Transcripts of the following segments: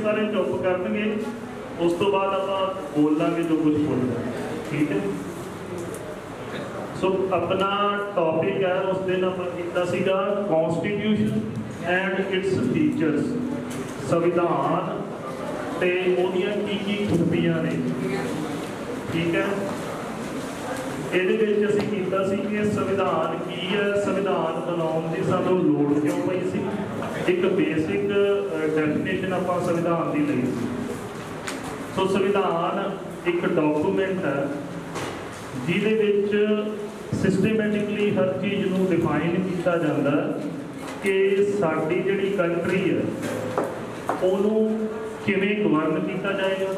सारे चुप करनगे, उस तो बाद आप बोलांगे जो कुछ बोलना, ठीक है। सो अपना टॉपिक है उस दिन ਆਪਾਂ ਕੀਤਾ ਸੀਗਾ कॉन्स्टिट्यूशन एंड इट्स फीचर्स, संविधान ते ਉਹਦੀਆਂ ਕੀ खूबियां ने, ठीक है। ਇਹਦੇ ਵਿੱਚ ਅਸੀਂ ਕੀਤਾ ਸੀ ਕਿ ਸੰਵਿਧਾਨ ਕੀ ਹੈ, ਸੰਵਿਧਾਨ ਬਣਾਉਣ ਦੀ ਸਾਨੂੰ ਲੋੜ ਕਿਉਂ ਪਈ ਸੀ, ਇੱਕ ਬੇਸਿਕ ਡੈਫੀਨੇਸ਼ਨ ਆਪਾਂ ਸੰਵਿਧਾਨ ਦੀ ਲਈ ਸੀ। ਸੋ ਸੰਵਿਧਾਨ ਇੱਕ ਡਾਕੂਮੈਂਟ ਹੈ ਜਿਹਦੇ ਵਿੱਚ सिस्टमैटिकली हर चीज़ को डिफाइन किया जाता कि साड़ी जिहड़ी कंट्री है उन्होंने किवें गवर्न किया जाएगा,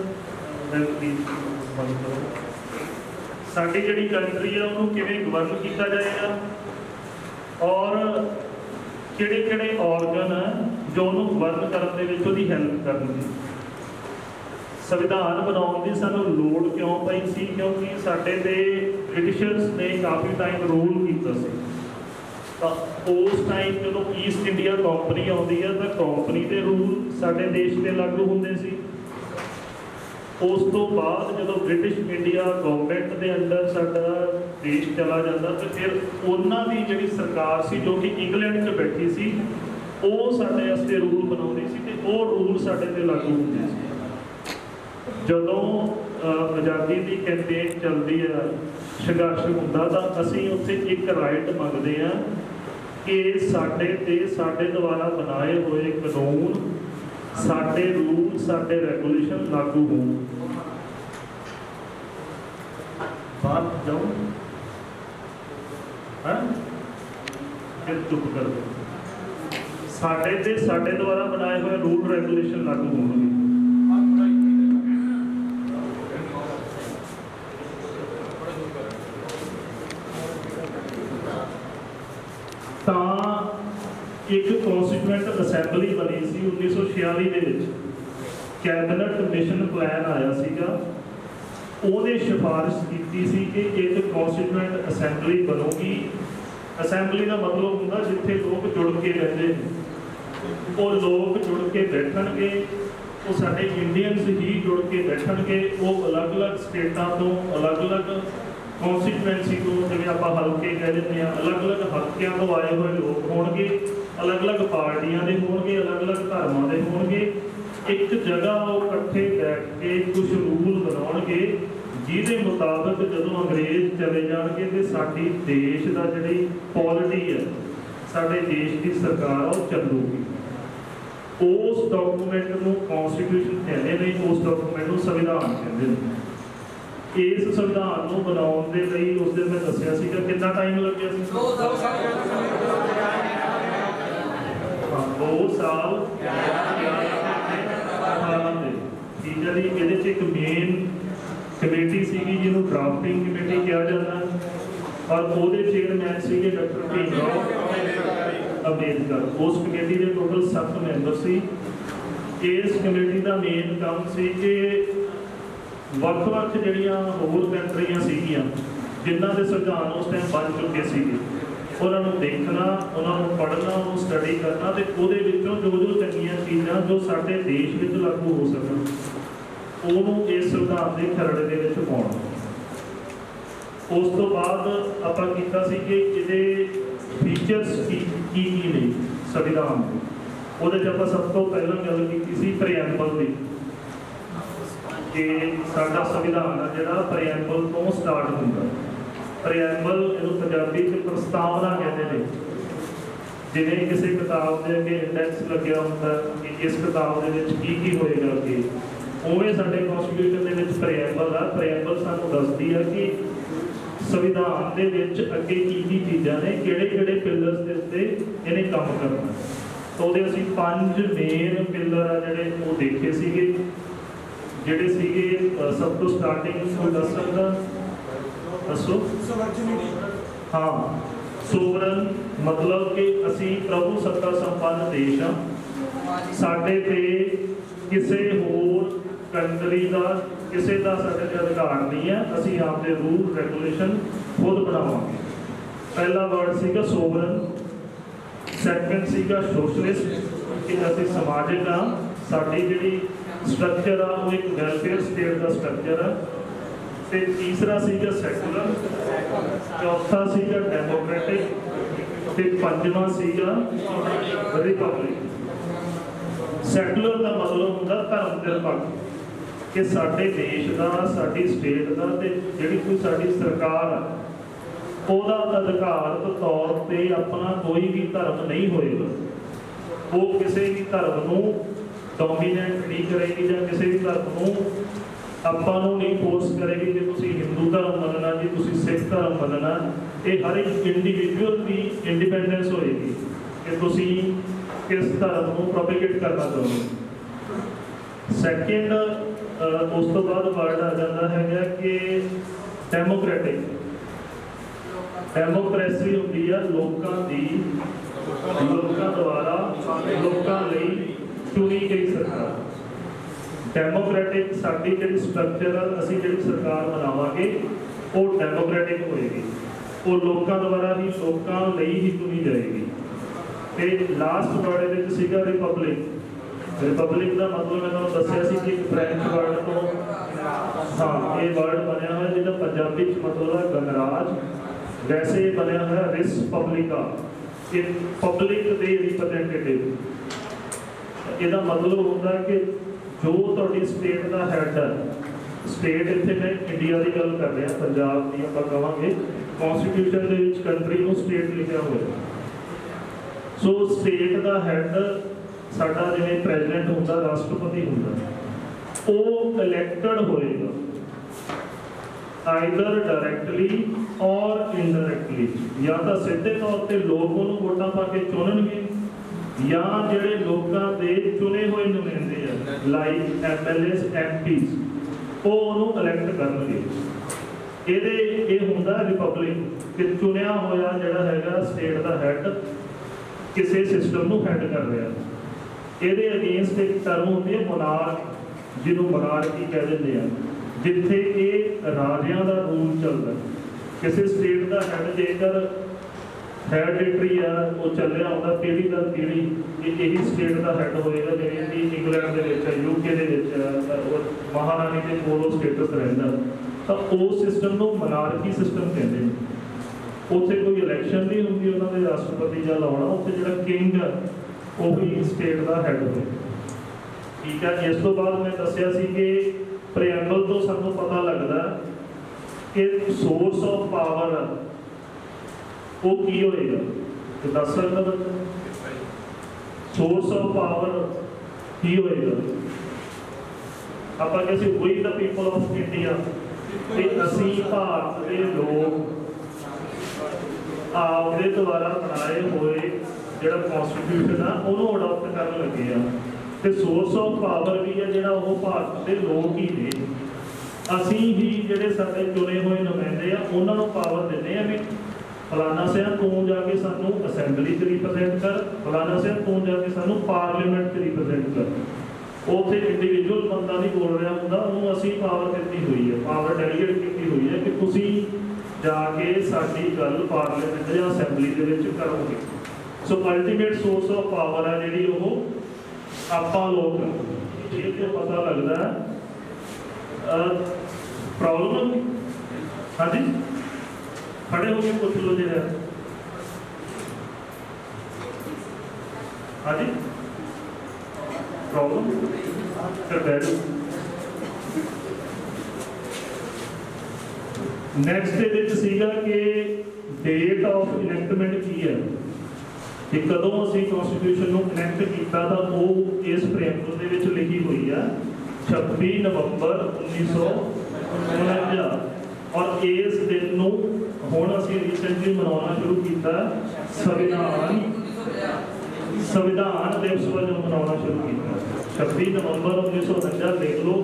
साड़ी जिहड़ी कंट्री है उन्होंने किवें गवर्न किया जाएगा, और किहड़े-किहड़े ऑर्गन है जो उन्होंने गवर्न करने दे विच उहदी हेल्प करनगे। संविधान बनाने की सानू लोड़ क्यों पई सी, क्योंकि साडे ते ब्रिटिशर्स ने काफ़ी टाइम रूल किया सी। तो उस टाइम जो ईस्ट इंडिया कंपनी आती है तो कंपनी के रूल साडे देश ते लागू होंदे सी। उस तो बाद जो ब्रिटिश इंडिया गवर्नमेंट के अंडर साडा देश चला जाता तो फिर उन्हां दी जिहड़ी सरकार सी जो कि इंग्लैंड च बैठी सी वो साडे वास्ते रूल बनाउंदी सी ते वो रूल साडे ते लागू होंदे सी। ਜਦੋਂ आज़ादी की कैंपेन चलती है, संघर्ष होंदा तो असीं उत्थे एक राइट मंगते हैं कि साडे ते साडे द्वारा बनाए हुए कानून, साडे रूल, साडे रेगूलेशन लागू हो। बात जाऊं फिर चुप कर दो, साडे ते साडे द्वारा बनाए हुए रूल रेगूलेशन लागू होंगे। एक कॉन्स्टिट्यूएंट असैंबली बनी सी 1946 ਦੇ ਵਿੱਚ, कैबिनेट मिशन प्लान आया सीगा, ਉਹਨੇ सिफारिश की सी कि एक कॉन्स्टिट्यूएंट असैंबली बनूगी। असैंबली का मतलब होंदा जिथे लोग जुड़ के रहते हैं, वो लोग जुड़ के बैठणगे, वो साडे इंडियंस ही जुड़ के बैठणगे, वो अलग अलग स्टेटां तो अलग अलग कॉन्स्टिट्यूएंसी को जिवें आपां हल्के कह दिंदे हैं, अलग अलग हल्कियां तो आए हुए लोग होणगे, अलग अलग पार्टियां दे होणगे, अलग अलग धर्मां दे होणगे, एक जगह वो इकट्ठे बैठ के कुछ रूल बनाउणगे जिहदे मुताबिक जदों अंग्रेज चले जाणगे ते साडी देश दा जिहड़ी पॉलिटी है, साडे देश की सरकार वो चलूगी। उस डॉकूमेंट नूं कॉन्स्टिट्यूशन कहते हैं, उस डॉकूमेंट नूं संविधान कहते हैं। इस संविधान को बनाने के लिए उस दिन मैं दसिया सीगा कितना टाइम लग गया सी, 2 साल 18 दिन, ठीक है जी। ये एक मेन कमेटी सी जिन्हों ड्राफ्टिंग कमेटी कहा जाता है, और वो चेयरमैन से डॉक्टर भीमराव अंबेडकर। उस कमेटी के टोटल 7 मैंबर से। इस कमेटी का मेन काम से कि ਵੱਖ-ਵੱਖ ਜਿਹੜੀਆਂ ਹੋਰ ਕੰਟਰੀਆਂ ਸੀਗੀਆਂ ਜਿਨ੍ਹਾਂ ਦੇ ਸੰਵਿਧਾਨ ਉਸ ਟਾਈਮ ਬਣ ਚੁੱਕੇ ਸੀਗੇ, ਉਹਨਾਂ ਨੂੰ ਦੇਖਣਾ, ਉਹਨਾਂ ਨੂੰ ਪੜ੍ਹਨਾ, ਉਹਨੂੰ ਸਟੱਡੀ ਕਰਨਾ ਤੇ ਉਹਦੇ ਵਿੱਚੋਂ ਜੋ ਚੰਗੀਆਂ ਚੀਜ਼ਾਂ ਜੋ ਸਾਡੇ ਦੇਸ਼ ਵਿੱਚ ਲਾਗੂ ਹੋ ਸਕਣ ਉਹਨੂੰ ਇਸ ਸੰਵਿਧਾਨ ਦੇ ਖਰੜੇ ਦੇ ਵਿੱਚ ਪਾਉਣਾ। ਉਸ ਤੋਂ ਬਾਅਦ ਆਪਾਂ ਕੀਤਾ ਸੀ ਕਿ ਇਹਦੇ ਫੀਚਰਸ ਕੀ ਨੇ ਸੰਵਿਧਾਨ ਦੇ। ਉਹਦੇ 'ਚ ਆਪਾਂ ਸਭ ਤੋਂ ਪਹਿਲਾਂ ਗੱਲ ਕੀਤੀ ਸੀ ਪ੍ਰੀਐਂਬਲ ਦੀ, कि साडा संविधान है जिहड़ा प्रीएंबल तो स्टार्ट होंदा। प्रीएंबल इहनूं पंजाबी च प्रस्तावना कहते हैं। जिवें किसी किताब के अगे इंडैक्स लग्या हुंदा कि इस किताब दे विच की होएगा अगे, उवें साडे कॉन्स्टिट्यूशन दे विच प्रीएंबल आ। प्रीएंबल सानूं दसदी है कि संविधान दे विच अगे की चीज़ां ने, किहड़े-किहड़े पिलर्स दे उत्ते इहने काम करना। तो उहदे असीं 5 मेन पिलर आ जिहड़े वो देखे सीगे, ਜਿਹੜੇ ਸੀਗੇ ਸਭ ਤੋਂ ਸਟਾਰਟਿੰਗ ਕੋਈ ਦੱਸ ਸਕਦਾ? ਦੱਸੋ। ਹਾਂ, ਸੋਵਰਨ मतलब कि असी प्रभु सत्ता संपन्न देश हाँ, साडे ते किसी होर कंट्री का किसी का साडे ते अधिकार नहीं है। असी आपके रूल रेगूलेशन खुद बनावांगे। पहला वर्ड सीगा सोवरन, सैकेंड सीगा सोशलिस्ट कि असी समाजिक हाँ, साडी जिहड़ी स्ट्रक्चर आ वो एक वैलफेयर स्टेट का स्ट्रक्चर है। ते तीसरा सीगा सैकुलर, चौथा सीगा डेमोक्रेटिक ते पंजवां सीगा रिपब्लिक। सैकुलर का मतलब होंदा धर्म निरपक्ष, कि साडे देश का, साडी स्टेट का ते जिहड़ी कोई साडी सरकार आ ਉਹਦਾ ਅਧਿਕਾਰਤ तौर पर अपना कोई भी धर्म नहीं होएगा। वो किसी भी धर्म को डोमीनेट नहीं करेगी या किसी भी धर्म को ਆਪਾਂ ਨੂੰ नहीं फोर्स करेगी कि तुसी हिंदू धर्म मनना जी, तुसी सिख धर्म मनना। ये हर एक इंडिविजुअल की इंडिपेंडेंस होएगी कि तुसी किस धर्म को प्रोपेगेट करना चाहोगे। सैकेंड उस तो बाद वर्ड आ जाता है कि डेमोक्रेटिक। डेमोक्रेसी होती है लोगों की, लोगों द्वारा लोगों ਲਈ चुनी गई सरकार। डेमोक्रेटिक साडी जिहड़ी स्ट्रक्चर असीं जिहड़ी सरकार बनावांगे वो डेमोक्रेटिक होएगी, वो लोगों द्वारा ही लोगों ਲਈ ही चुनी जाएगी। ते लास्ट वर्ड इहदे विच सीगा रिपब्लिक। रिपब्लिक का मतलब मैं तुहानूं दस्सिया सी कि फ्रेंच वर्ड तो हाँ ये वर्ड बनया हुआ जिहदा पंजाबी च मतलब है गणराज, वैसे बनया है रिसपब्लिका, कि पब्लिक के रिप्रजेंटेटिव। इसका मतलब होता है कि जो तुहाडी स्टेट का हैड है, स्टेट इत्थे मैं इंडिया की गल कर रहा, पंजाब की आपां कहांगे कॉन्स्टिट्यूशन दे विच कंट्री नूं स्टेट लिखिया होया। सो स्टेट का हैड साडा जिवें प्रेजिडेंट हुंदा, राष्ट्रपति हुंदा, वो इलैक्टेड होएगा आइदर डायरैक्टली और इनडायरैक्टली। या तो सीधे तौर पर लोग उन्होंने वोटां पा के चुनणगे, या जिहड़े लोगों के चुने हुए नुमाइंदे हैं लाइक MLAs MPs वो उन्होंने इलैक्ट करनगे। ये हुंदा रिपब्लिक कि चुनिया होया जिहड़ा हैगा स्टेट का हैड किसी सिस्टम को हैड कर रहा। ये अगेंस्ट एक टर्म होती है मोनार्क, जिन्होंने मोनार्की कह देंगे हैं, जिथे ये राजियां का रूल चलता। किसी स्टेट का हैड जेकर हेरिडिटरी है वो चलिया होता पीढ़ी दर पीढ़ी, यही स्टेट का हैड होएगा। जिवें कि इंग्लैंड के विच, UK के विच महारानी के कोल स्टेटस रहिंदा, तो उस सिस्टम को मोनार्की सिस्टम कहते हैं। उत्थे कोई इलैक्शन नहीं होंदी उन्होंने राष्ट्रपति या लाउणा, उत्थे जिहड़ा किंग है वही स्टेट का हैड होए। ठीक है। इस तो बाद मैं दस्सिया सी कि प्रिएम्बल तो सानू पता लगता कि सोर्स ऑफ पावर वो की होएगा, तो दस सकता बच्चा सोर्स ऑफ पावर की होएगा। आपां कहते we the people of India, ते असीं भारत के लोग आपदे द्वारा बनाए हुए जिहड़ा कॉन्स्टिट्यूशन आ उहनूं अडॉप्ट करन लगे आ। ते सोर्स ऑफ पावर भी है जिहड़ा वो भारत के लोग ही ने। असीं ही जिहड़े साडे चुने हुए नुमाइंदे आ उन्हां नूं पावर दिंदे आ भी फलाना सिया तूं जाके सानूं असैंबली च रिप्रजेंट कर, फलाना सिया तूं जाके सानूं पार्लीमेंट च रिप्रजेंट कर। उत्थे इंडिविजुअल बंदा नहीं बोल रहा हुंदा, उहनूं असीं पावर दित्ती हुई है, पावर डेलीगेट कीती हुई है कि तुसीं जाके साडी गल पार्लीमेंट या असैंबली दे विच करोगे। सो अल्टीमेट सोर्स ऑफ पावर है जिहड़ी ओह आपां लोग। ये तो पता लगता है प्रॉब्लम। हाँ जी खड़े हो गए पूछ लो जी है। हाँ जी प्रॉब्लम फिर बैठो। नैक्सट ये सीगा कि डेट ऑफ इनैक्टमेंट की है कि कदों असीं कॉन्स्टिट्यूशन को इनैक्ट किया, तो वो इस प्रिएम्बल दे विच लिखी हुई है 26 नवंबर 1949। और इस दिन को हुण असीं रिसेंटली मनाउणा शुरू किया, संविधान दिवस वजों मनाउणा शुरू किया। 26 नवंबर 1949 देख लो,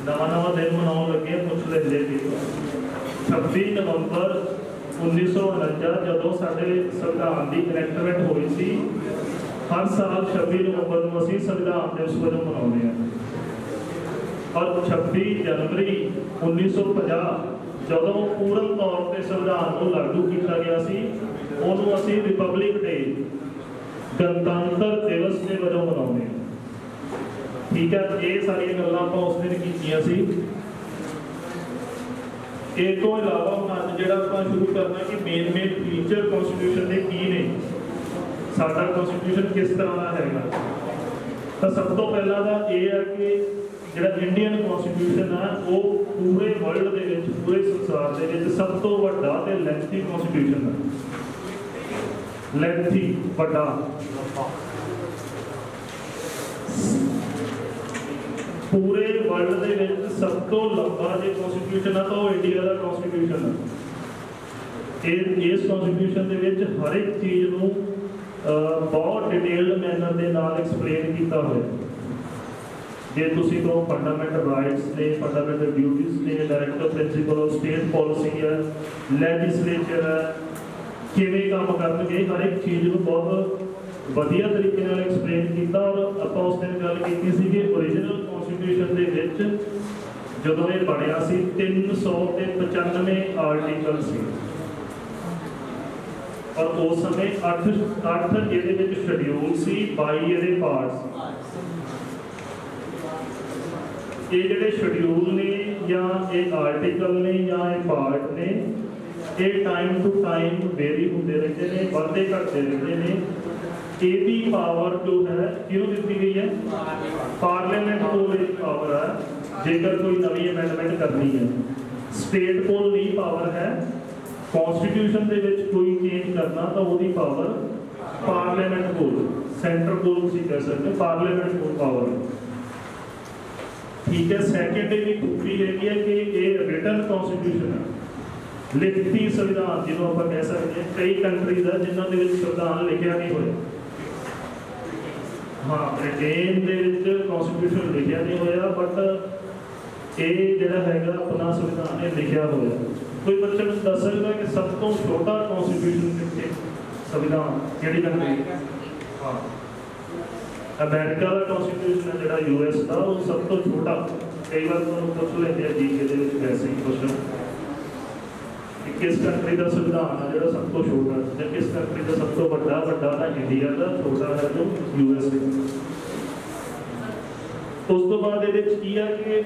नवा दिन मनाउण लगे कुछ लेंदे जी। 26 नवंबर 1949 जदों साडे संविधान की इनैक्टमेंट हुई सी, हर साल 26 नवंबर को असीं संविधान दिवस वजों मनाउंदे हां। और 26 जनवरी 1950 जदों पूर्ण तौर पर संविधान को लागू किया गया सी, उहनूं असीं रिपब्लिक डे गणतंत्र दिवस के वजों मनाउंदे हां। ठीक है, ये सारिया गल्लां आपां उस दिन कीतियां सी। इस तो इलावा हम अज जिहड़ा आपां शुरू करना कि मेन फीचर कॉन्स्टिट्यूशन के की ने, साडा कॉन्स्टिट्यूशन किस तरह का हैगा। तो सब तो पहला तो ये है कि जिहड़ा इंडियन कॉन्स्टिट्यूशन है वो पूरे वर्ल्ड दे विच, पूरे संसार दे विच सब तो वड्डा ते लेंथी कॉन्स्टिट्यूशन है। लेंथी वड्डा पूरे वर्ल्ड दे विच सब तो लंबा जो कॉन्स्टिट्यूशन है तो इंडिया का कॉन्स्टिट्यूशन है। इस कॉन्स्टिट्यूशन दे विच हर एक चीज़ नूं बहुत डिटेल्ड मैनर दे नाल एक्सप्लेन किया हुआ। जे तुसीं तो फंडामेंटल राइट्स ने, फंडामेंटल ड्यूटीज ने, directive principle of state policy है, लैजिस्लेचर है, किवें काम करनगे, हर एक चीज़ को बहुत वधिया तरीके नाल एक्सप्लेन किया। और आपां उस दिन गल कीती सी कि ओरिजिनल कॉन्स्टिट्यूशन दे विच जदों ये बनिया सी 395 आर्टिकल सी और उस समय 8 ਇਹਦੇ ਵਿੱਚ ਸ਼ਡਿਊਲ ਸੀ, 22 ਇਹਦੇ ਪਾਰਟਸ। ਇਹ ਜਿਹੜੇ ਸ਼ਡਿਊਲ ਨੇ ਜਾਂ ਇਹ ਆਰਟੀਕਲ ਨੇ ਜਾਂ ਇਹ ਪਾਰਟ ਨੇ, ਇਹ ਟਾਈਮ ਟੂ ਟਾਈਮ ਵੇਰੀ ਹੁੰਦੇ ਰਹਿੰਦੇ ਨੇ, ਵੱਧਦੇ ਘਟਦੇ ਰਹਿੰਦੇ ਨੇ। ਇਹਦੀ ਪਾਵਰ ਜੋ ਹੈ ਕਿਹਨੂੰ ਦਿੱਤੀ ਗਈ ਹੈ? ਪਾਰਲੀਮੈਂਟ ਕੋਲ ਇਹਦੀ ਪਾਵਰ ਹੈ ਜੇਕਰ ਕੋਈ ਨਵੀਂ ਅਮੈਂਡਮੈਂਟ ਕਰਨੀ ਹੈ। ਸਟੇਟ ਕੋਲ ਨਹੀਂ ਪਾਵਰ ਹੈ। कॉन्स्टिट्यूशन दे विच कोई चेंज करना तो वो पावर पार्लीमेंट को, सेंटर को कह सकते, पार्लीमेंट को पावर। ठीक है, सैकेंड भी खूबी हैगी है कि ये रिटन कॉन्स्टिट्यूशन है, लिखती संविधान जिन्हों आप कह सकते हैं। कई कंट्रीज है जिन्होंने संविधान लिखा नहीं होया। हाँ, ब्रिटेन के कॉन्स्टिट्यूशन लिखा नहीं होया, बट ये जिहड़ा हैगा अपना संविधान ये लिखा होया। कोई बच्चे को दस सकता है कि सब तो छोटा कॉन्स्टिट्यूशन कितने संविधान केड़ी कंट्री? हाँ, अमेरिका का कॉन्स्टिट्यूशन है जिहड़ा यूएस का, वो सब तो छोटा। कई बार तुहानूं पुछ लैंदे जी के दे विच वैसे ही क्वेश्चन कि किस कंट्री का संविधान है जिहड़ा सब तो छोटा, या किस कंट्री का सब तो बड़ा? बड़ा तो इंडिया का, छोटा है जो यूएस है। उस तो बाद ये की है कि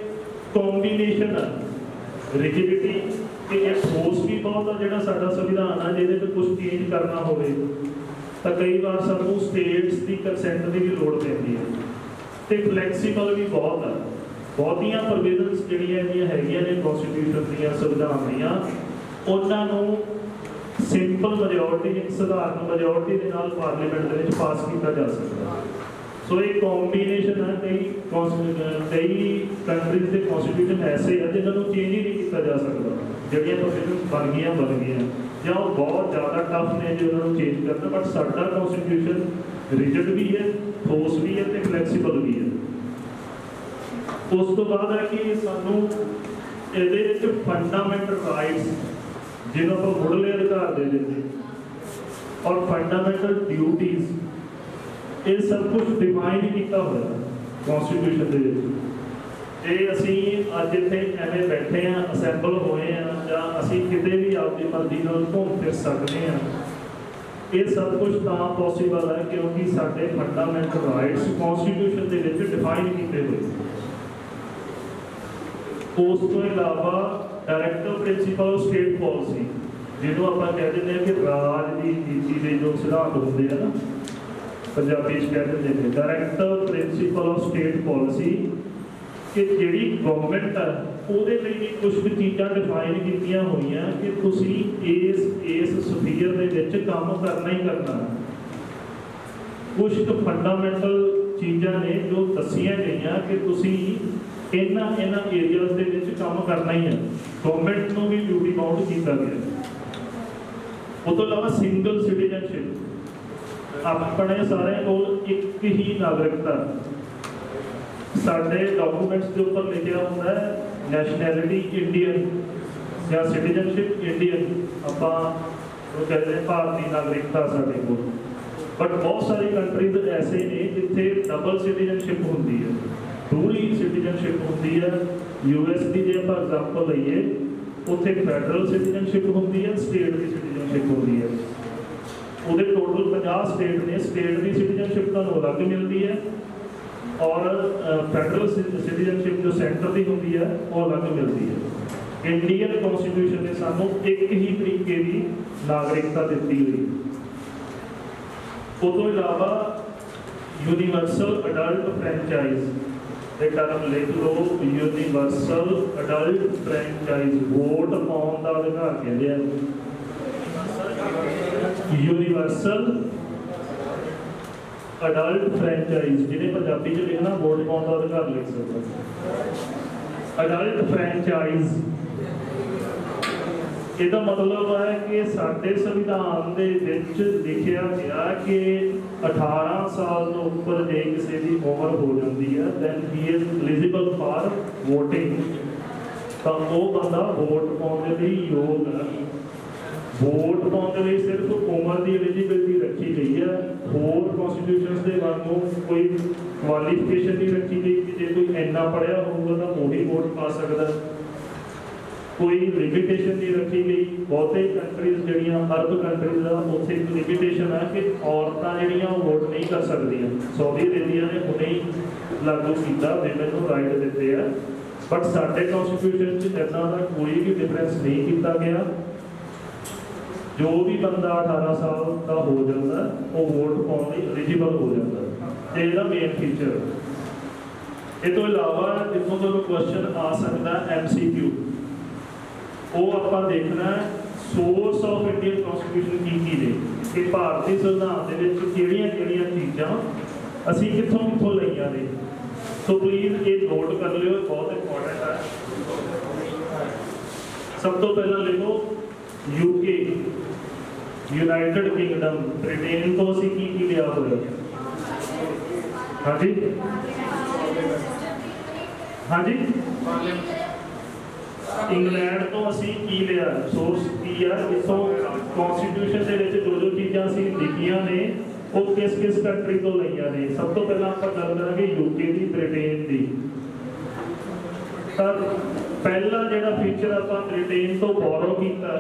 कॉम्बीनेशन है, रिजिडिटी कि एक ठोस भी बहुत है जिहड़ा साडा संविधान है, जिहदे विच कुछ चेंज करना होवे तो कई बार सानूं स्टेट्स की कंसेंट की भी लोड़ पैंदी है। तो फ्लैक्सीबल भी बहुत है, बहुतियां प्रोविजनस जिहड़ियां इहदियां हैगियां ने कॉन्स्टिट्यूशन दीयां, संविधान दीयां, उन्हां नूं सिंपल मैजोरिटी, साधारण मैजोरिटी दे नाल पार्लीमेंट दे विच पास किया जा सकता। सो एक कॉम्बीनेशन है। कई कंट्रीज के कॉन्स्टिट्यूशन ऐसे है जिन्होंने चेंज ही नहीं किया जा सकता, जड़ियाँ प्रोविजन बन गई या वो बहुत ज़्यादा टफ ने जो उन्होंने चेंज करना। बट साडा कॉन्स्टिट्यूशन रिजिड भी है, ठोस भी है, तो फ्लैक्सीबल भी है। उस तो बाद है कि सानू ये फंडामेंटल राइट्स जिन्होंने आप मुढ़ले अधिकार दे देते और फंडामेंटल ड्यूटीज़, ये सब कुछ डिफाइन किया हुआ कॉन्स्टिट्यूशन के। जे असी अज इत्थे एवें बैठे हैं, असैंबल होए हैं, या असी किते भी आपकी मर्जी नाल घूम फिर सकते हैं, ये सब कुछ तां पॉसीबल है क्योंकि साडे फंडामेंटल राइट्स कॉन्स्टिट्यूशन के विच डिफाइन किए हुए। उस तो इलावा directive principle of state policy जिन्हों आप कह देते हैं कि राज की नीति के जो सिद्धांत होंगे है ना, पंजाबी कह देते हैं directive principle of state policy कि जिहड़ी गवर्नमेंट है ਉਹਦੇ ਲਈ ਵੀ कुछ भी चीज़ां डिफाइन कीतियां हुई कि तुसी इस स्फीयर दे विच काम करना ही करना। कुछ तो फंडामेंटल चीज़ां ने जो दसियां गई कि तुसी इन्हां एरियाज दे विच काम करना ही है। गवर्नमेंट को भी ड्यूटी बाउंड किया गया। उस तो इलावा सिंगल सिटीजनशिप, अपने सारे को एक ही नागरिकता। साडे डॉक्यूमेंट्स के ऊपर लिखा होता है नैशनैलिटी इंडियन या सिटीजनशिप इंडियन, आपां कहते हैं भारतीय नागरिकता साडे कोल। बट बहुत सारी कंट्रीज ऐसे ने जिथे डबल सिटीजनशिप होती है, दूरी सिटीजनशिप होती है। यूएस की जे आप एग्जाम्पल लईए, उत्थे फैडरल सिटीजनशिप होती है, स्टेट की सिटीजनशिप होती है। वो टोटल 50 स्टेट ने, स्टेट की सिटीजनशिप तुहानूं अलग मिलती है और फैडरल सिटीजनशिप जो सेंटर की होती है वो अलग मिलती है। इंडियन कॉन्स्टिट्यूशन ने सानू एक ही तरीके की नागरिकता दी हुई। उस तो इलावा यूनीवर्सल अडल्ट फ्रेंचाइज टर्म लिख लो, यूनीवर्सल अडल्ट फ्रेंचाइज वोट पाने का अधिकार कहते हैं। यूनीवर्सल अडल्ट फ्रेंचाइज जिन्हें पंजाबी च लिखना वोट पाने का अधिकार लिख सकते। अडल्ट फ्रेंचाइज इसका मतलब है कि साडे संविधान दे विच लिखिया गया कि 18 साल तो उपर जे किसी की उम्र हो जाती है then he is eligible for voting, तो वो बंदा वोट पाने के लिए योग है। वोट पाने के लिए सिर्फ उम्र की एलिजिबिलिटी रखी गई है, होर कॉन्स्टिट्यूशन के वांगू कोई क्वालिफिकेशन नहीं रखी गई कि जो कोई इन्ना पढ़िया होगा तो वही वोट पा सकता। कोई लिमिटेशन नहीं रखी गई। बहुते कंट्रीज जड़ियाँ अरब कंट्रीज का उत्थे एक लिमिटेशन है कि औरतां जड़ियाँ वोट नहीं कर सकदियां। सऊदी अरेबिया ने हुणे ही लागू किया, विमेन को राइट दिते हैं, बट साडे कॉन्स्टिट्यूशन च इदां दा कोई भी डिफरेंस नहीं किया गया। जो भी बंदा 18 साल का हो जाता वो वोट पाने एलिजिबल हो जाता है। इसका मेन फीचर। इस तो इलावा जितों तो क्वेश्चन आ सकता MCQ वो आप देखना सोर्स ऑफ इंडियन कॉन्स्टिट्यूशन की ने कि भारतीय संविधान के किहड़ियां चीज़ां असीं कित्थों लईआं ने। तो प्लीज़ ये नोट कर लियो, बहुत इंपॉर्टेंट है। सब तो पहला लिखो UK यूनाइटेड किंगडम, ब्रिटेन तो असीं की लिया होया। हाँ जी, हाँ जी, इंग्लैंड तो असी की लिया, सोर्स की है इतों कॉन्स्टिट्यूशन के जो चीज़ां असी लिखियां ने वो किस किस कंट्री तो लईआं ने। सब तो पहला आप गल करांगे UK की, ब्रिटेन की। पहला जिहड़ा फीचर आपां ब्रिटेन तो बोरो कीता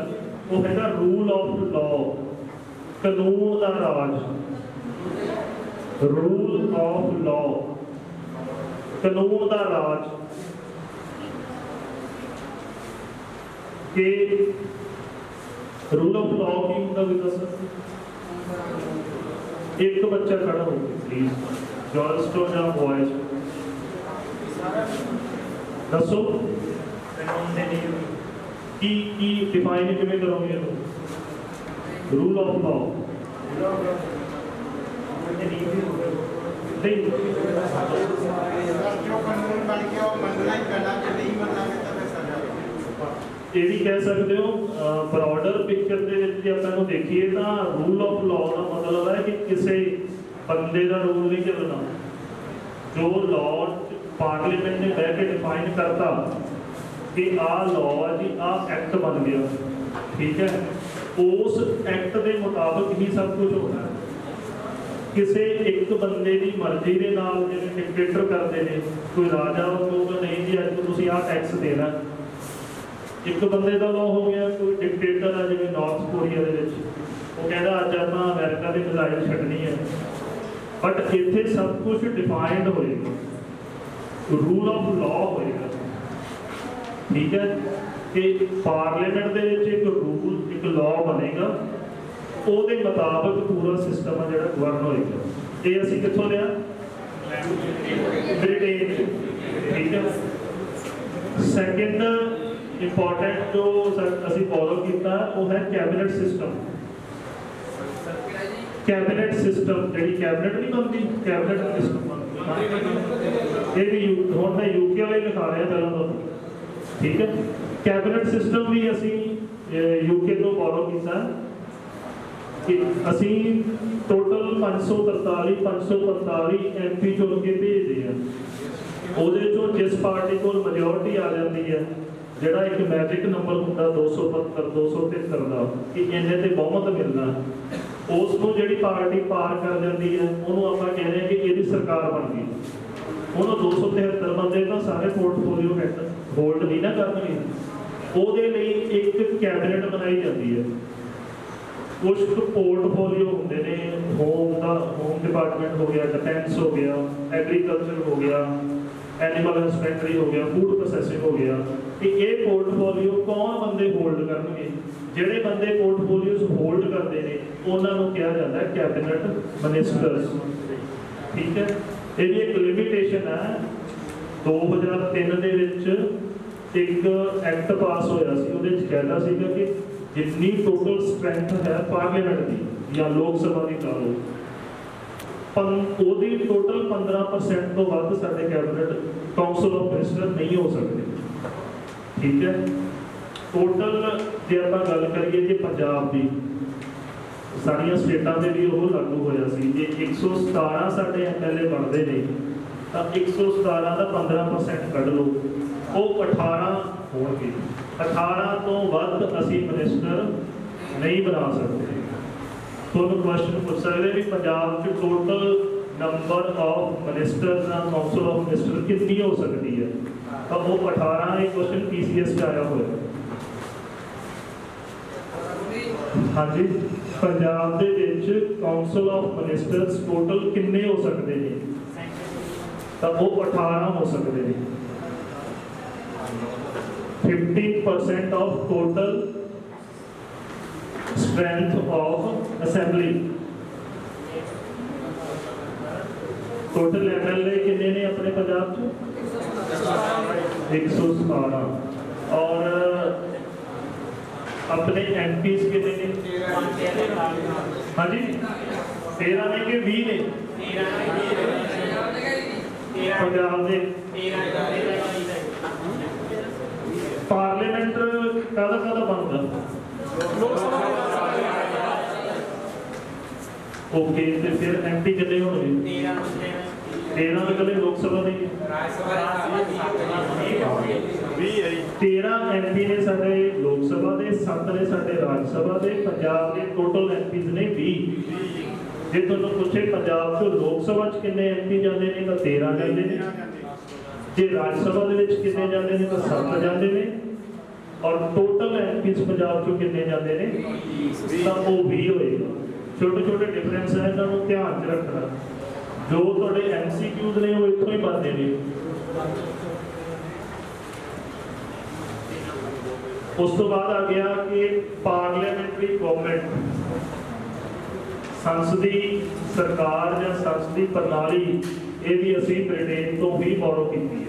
वो हैगा रूल ऑफ लॉ, कानून का राज। रूल ऑफ लॉ, कानून का राज के रूल ऑफ लॉ की होता भी दस। एक बच्चा खड़ा हो प्लीज, गर्ल्स तो या बॉयज दसो की डिफाइन किवें करोगे रूल ऑफ लॉ। ये भी कह सकते हो ब्रॉडर पिक्चर के अपन देखिए तो रूल ऑफ लॉ का मतलब है कि किसी बंदे का रूल नहीं चलना। जो लॉ पार्लीमेंट ने बह के डिफाइन करता कि आ लॉ जी आ एक्ट बन गया, ठीक है, उस एक्ट के मुताबिक ही सब कुछ होना है। किसी एक बंदे की मर्जी के नाल जिवें डिक्टेटर करते हैं, कोई राजा होगा नहीं जी अज तुसीं आ टैक्स देना, एक बंदे का लॉ हो गया। कोई डिक्टेटर है जिवें नॉर्थ कोरिया दे विच वो कहता अज आपां अमेरिका की मिसाइल छड्डनी है, बट इत्थे सब कुछ डिफाइंड होएगा, रूल ऑफ लॉ होएगा, ठीक है। कि पार्लीमेंट दे विच एक रूल एक लॉ बनेगा, ਉਹਦੇ ਮੁਤਾਬਕ पूरा सिस्टम है ਜਿਹੜਾ ਗਵਰਨ ਹੋਏਗਾ। ਇਹ ਅਸੀਂ ਕਿੱਥੋਂ ਲਿਆ? ब्रिटेन, ठीक है। सैकेंड इंपॉर्टेंट जो असी फॉलो किया वो है कैबिनेट सिस्टम। कैबिनेट सिस्टम जी कैबिनेट नहीं बनती, कैबिनेट सिस्टम बनती। ये भी हुण मैं यूके वाले लिखा रहा पहला तो, ठीक है। कैबिनेट सिस्टम भी असी यूके तो फॉलो किया कि असी टोटल 545 MP चुन के भेजते हैं। ਉਹਦੇ ਚੋਂ जिस पार्टी को मेजोरिटी आ जाती है, ਜਿਹੜਾ एक मैजिक नंबर ਹੁੰਦਾ 272 273 ਦਾ कि ਇੰਨੇ ਤੇ ਬਹੁਮਤ ਮਿਲਣਾ, ਉਸ ਨੂੰ ਜਿਹੜੀ ਪਾਰਟੀ ਪਾਰ ਕਰ ਜਾਂਦੀ ਹੈ ਉਹਨੂੰ ਆਪਾਂ ਕਹਿੰਦੇ ਹਾਂ ਕਿ ਇਹਦੀ ਸਰਕਾਰ ਬਣ ਗਈ। ਉਹਨੂੰ 273 ਬੰਦੇ ਤਾਂ ਸਾਰੇ ਪੋਰਟਫੋਲੀਓ ਹੋਲਡ ਨਹੀਂ ਨਾ ਕਰਨਗੇ, ਉਹਦੇ ਲਈ ਇੱਕ ਕੈਬਨਿਟ ਬਣਾਈ ਜਾਂਦੀ ਹੈ। कुछ पोर्टफोलियो होंगे ने, होम डिपार्टमेंट हो गया, डिफेंस हो गया, एग्रीकल्चर हो गया, एनिमल हस्बेंडरी हो गया, फूड प्रोसैसिंग हो गया, कि ये पोर्टफोलियो कौन बंदे होल्ड करनगे। ਜਿਹੜੇ ਬੰਦੇ पोर्टफोलियोज होल्ड करते हैं उन्होंने कहा जाता है कैबिनेट मिनिस्टर्स। ठीक है, ये भी एक लिमिटेशन है। 2003 ਦੇ ਵਿੱਚ एक एक्ट पास होया सी, ਉਹਦੇ ਵਿੱਚ कहता ਸੀਗਾ कि जितनी टोटल स्ट्रेंथ है पार्लीमेंट की या लोक सभा की ला लो, ਉਹਦੀ टोटल 15% ਤੋਂ ਵੱਧ ਸਾਡੇ कैबिनेट काउंसिल ऑफ मिनिस्टर नहीं हो सकते। ठीक है, टोटल जे ਆਪਾਂ ਗੱਲ ਕਰੀਏ ਜੇ ਪੰਜਾਬ ਦੀ ਸਾਰੀਆਂ ਸਟੇਟਾਂ ਦੇ ਵੀ ਉਹ ਲਾਗੂ ਹੋਇਆ ਸੀ। ਜੇ 117 ਸਾਡੇ ਐਮਐਲਏ ਬਣਦੇ ਨੇ ਤਾਂ 117 ਦਾ 15% ਕੱਢ ਲਓ, ਉਹ 18 ਹੋਣਗੇ। 18 ਤੋਂ ਵੱਧ ਅਸੀਂ ਮਿਨਿਸਟਰ ਨਹੀਂ ਬਣਾ ਸਕਦੇ। ਤੁਹਾਨੂੰ ਕੁਐਸਚਨ ਪੁੱਛ ਸਕਦੇ ਵੀ ਪੰਜਾਬ 'ਚ ਟੋਟਲ ਨੰਬਰ ਆਫ ਮਿਨਿਸਟਰਸ ਜਾਂ ਕਾਉਂਸਲ ਆਫ ਮਿਨਿਸਟਰ ਕਿੰਨੀ ਹੋ ਸਕਦੀ ਹੈ, ਤਾਂ ਉਹ 18 ਇਹ ਕੁਐਸਚਨ ਪੀਸੀਐਸ 'ਚ ਆਇਆ ਹੋਇਆ। हाँ जी, पंजाब दे विच काउंसिल ऑफ मिनिस्टर्स टोटल किन्ने हो सकते हैं, तो वो 18 हो सकते हैं। 15% of total strength of assembly. Total MLA किन्ने ने अपने पंजाब च 117, और अपने एमपीज कितने ने? हाँ जी, 13 ने कि 20 ने? पंजाब दे पार्लीमेंट कादा बनता? ओके, तो फिर एमपी कितने होंगे? 13 कले लोक सभा दे 13 एमपी ने साडे लोक सभा दे, 7 ने साडे राज सभा दे। पंजाब के टोटल एमपीज ने 20। जे तुहानूं पुछे पंजाब चों लोक सभा च किन्ने एमपी जांदे ने, तां 13 जांदे ने। जे राज सभा दे विच किन्ने जांदे ने, तां 7 जांदे ने। और टोटल एमपीज पंजाब चों किन्ने जांदे ने, तां ओह 20 होएगा। छोटे छोटे डिफरेंस है, इन्हां नूं ध्यान च रखना। जो तुहाडे एमसीक्यूज ने वो इत्थों ही बनदे ने। उस तो बाद आ गया कि पार्लियामेंट्री गवर्नमेंट, संसदी सरकार या संसदी प्रणाली, ये भी असी ब्रिटेन तो ही फॉलो की है।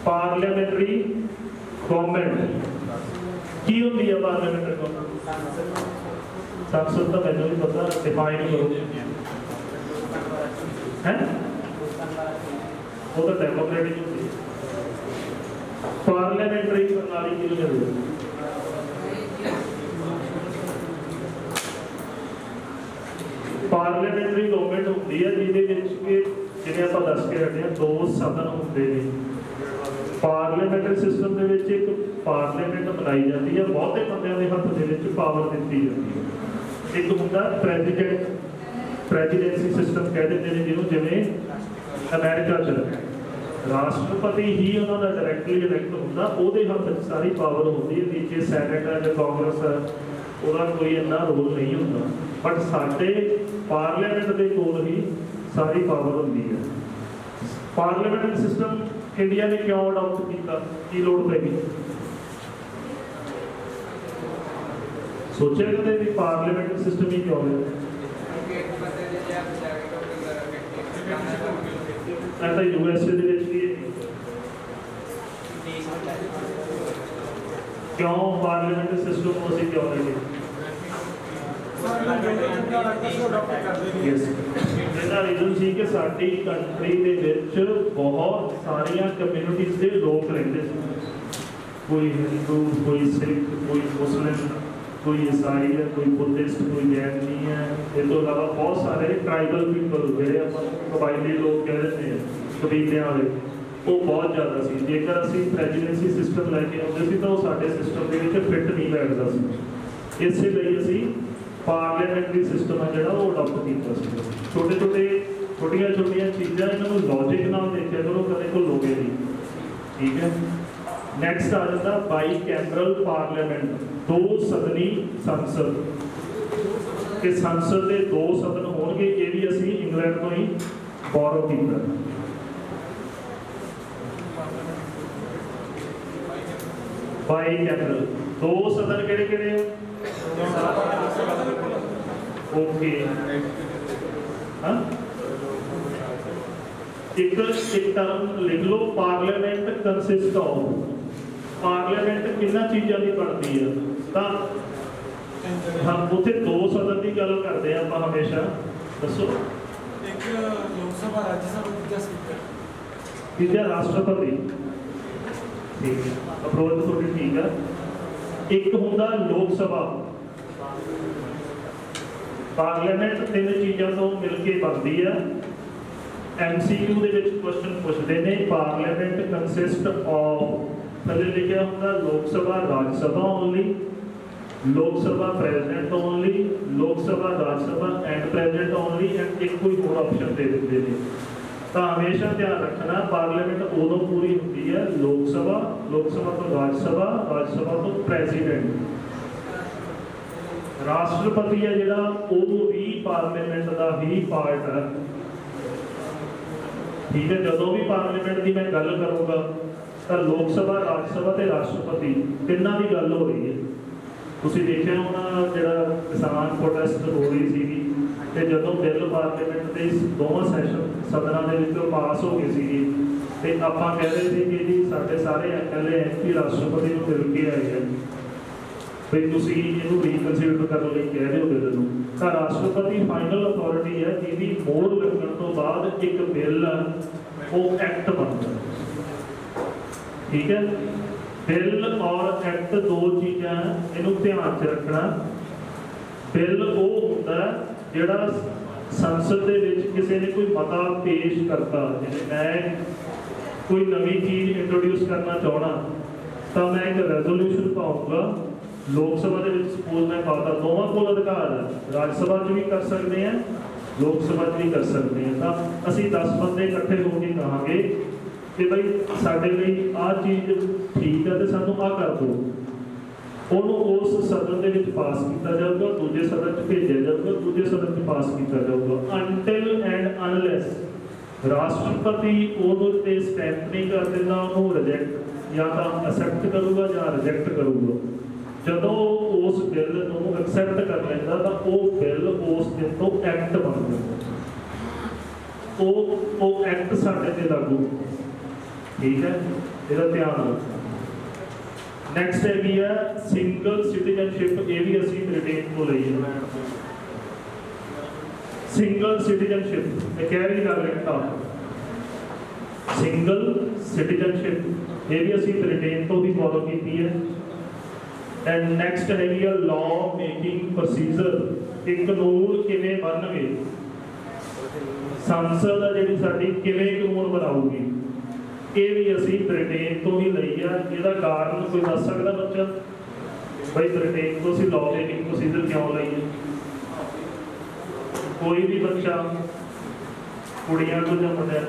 पार्लियामेंट्री गवर्नमेंट की होती है? पार्लियामेंट्री गवर्नमेंट संसद तो मैंने भी पता, डिफाइन करो है, वो तो डेमोक्रेटिक होती है। पार्लियामेंट्री प्रणाली की जरूरत पार्लियामेंट्री गवर्नमेंट होती है जिहदे विच कि जिवें आपां दस के हटे हैं 2 सदन होंदे ने। पार्लियामेंट्री सिस्टम दे विच एक पार्लियामेंट बनाई जाती है, बहुते बंदियां दे हत्थ दे विच पावर दित्ती जाती है। एक हुंदा प्रेजिडेंसी सिस्टम कह दिंदे ने जिहनूं, जिवें अमेरिका च राष्ट्रपति ही उन्होंने डायरैक्टली इलैक्ट होंदा, ਉਹਦੇ हत्थ 'ਚ सारी पावर होती है। नीचे सैनेट है या कांग्रेस है, ਉਹਦਾ कोई इन्ना रोल नहीं होंदा। बट साडे पार्लियामेंट के कोल ही सारी पावर होती है। पार्लियामेंट सिस्टम इंडिया ने क्यों अडॉप्ट किया, की लोड़ पैगी? सोचे कदे भी पार्लियामेंट सिस्टम ही क्यों है? ऐसा यूएसए दे विच भी क्यों पार्लियामेंट सिस्टम को असीं क्यों लेंगे? इसका रीजन सी कि साडी कंट्री दे विच बहुत सारिया कम्यूनिटीज दे लोग रहिंदे सी। कोई हिंदू, कोई सिख, कोई मुस्लिम, कोई ईसाई है, कोई बुद्धिस्ट, कोई जैन नहीं है। इस तो अलावा बहुत सारे ट्राइबल पीपल जिहड़े आपां कबायली लोग कह दिंदे हैं, कबीलियां वाले, वो बहुत ज़्यादा सी। जेकर असीं प्रेजिडेंसी सिस्टम लैके आउंदे सी तां ओह साडे सिस्टम दे विच फिट नहीं बैठदा सी। इसे लई असीं पार्लियामेंट्री सिस्टम है जिहड़ा ओह अडॉप्ट कीता सी। छोटियां छोटियां चीज़ां इन्हां नूं लॉजिक नाल देखिया करो, कदे भुल्लोगे नहीं। ठीक है, नैक्सट आ जाता बाई कैमरल पार्लियामेंट, 2 सदनी संसद। कि संसद के 2 सदन होणगे, ये भी असीं इंग्लैंड तो ही बोरो कीता। बाई कैमरल 2 सदन किहड़े-किहड़े? ओके, हाँ एक टर्म लिख लो, पार्लियामेंट कंसिस्ट ऑफ। पार्लियामेंट किन्ना चीज़ों की बनती है? तो हम उत्थे 2 सदन की गल करते हैं आप हमेशा। दसो, एक लोकसभा, राज्यसभा, तीजा स्पीकर, तीजा राष्ट्रपति। ठीक है, अप्रोच थोड़ी ठीक है। एक हुंदा लोक सभा। पार्लियामेंट 3 चीज़ों तो मिलके बनती है। MCQ ਦੇ ਵਿੱਚ क्वेश्चन ਪੁੱਛਦੇ ਨੇ, पार्लियामेंट कंसिस्ट ऑफ, थले लिखा होंगे लोक सभा राज्य सभा ओनली, लोक सभा प्रेजिडेंट ओनली, लोक सभा राज्य सभा एंड प्रेजिडेंट ओनली, एंड एक कोई और ऑप्शन दे देते हैं। तो हमेशा ध्यान रखना, पार्लियामेंट उदों पूरी होती है लोक सभा तो राज्य सभा तो प्रेजिडेंट। राष्ट्रपति है जिहड़ा वो भी पार्लियामेंट का ही पार्ट है। ठीक है, जो भी पार्लीमेंट की मैं गल करूँगा तो लोक सभा, राज्य सभा ते राष्ट्रपति तिन्हां की गल हो रही है। तुसीं देखिआ होना जिहड़ा किसान प्रोटेस्ट हो रही सी, ते जदों बिल पार्लीमेंट के दोवां सैशन सदनां दे विच पास हो गए सी, ते आपां कह रहे थे कि जी साडे सारे MLA MP राष्ट्रपति नूं मिल के आए हैं भी तुसीं इहनूं रीकनसीडर करन लई कह दिओ बिल नूं। ਤਾਂ राष्ट्रपति फाइनल अथॉरिटी है जिहदी मोहर लगन तो बाद एक बिल वो एक्ट बनता। ठीक है, बिल और एक्ट 2 चीज़ां इहनूं ध्यान च रखना। बिल वो हुंदा जिहड़ा संसद दे विच किसी ने कोई मता पेश करता, जिवें मैं कोई नवीं चीज़ इंट्रोड्यूस करना चाहना तो मैं एक रेजोल्यूशन पाऊँगा। लोक सभा के सपोज मैं पाता, दोवां कोल अधिकार है, राज्य सभा भी कर सकते हैं, लोक सभा भी कर सकते हैं। तो असीं 10 बंदे इकट्ठे होकर कहांगे कि भाई साडे लई आ चीज़ ठीक है तो सानूं आ कर दो, उहनूं उस सदन दे विच पास किया जाऊगा, दूजे सदन च भेजा जाऊगा, दूजे सदन च पास किया जाऊगा। अनटिल एंड अनलैस राष्ट्रपति उहनूं ते स्टैंप नहीं कर दिंदा, उहनूं रिजैक्ट या तो एक्सैप्ट करूगा या रिजैक्ट करूगा। जदों उस बिल को एक्सैप्ट कर लेंदा तो वो बिल उस दिन तो एक्ट बन जाता, वो एक्ट साडे ते लागू। ठीक है, इसका ध्यान रखना। नैक्सट हैगी है सिंगल सिटीजनशिप, ये भी असीं ब्रिटेन को लई है। सिंगल सिटीजनशिप इकहरी नागरिकता, सिंगल सिटीजनशिप ये भी असीं ब्रिटेन तो ही फॉलो की है। एंड नैक्सट हैगी है लॉ मेकिंग प्रोसीजर, कि कानून किवें बनणगे, संसद है जिहड़ी साडी किवें कानून बनाऊगी, ये भी असीं ब्रिटेन तो ही लई है। इसदा कारण कोई दस सकदा बच्चा भाई ब्रिटेन तो असीं लॉ मेकिंग प्रोसीजर क्यों लई है? कोई भी बच्चा कुड़ियां को जां मुंडियां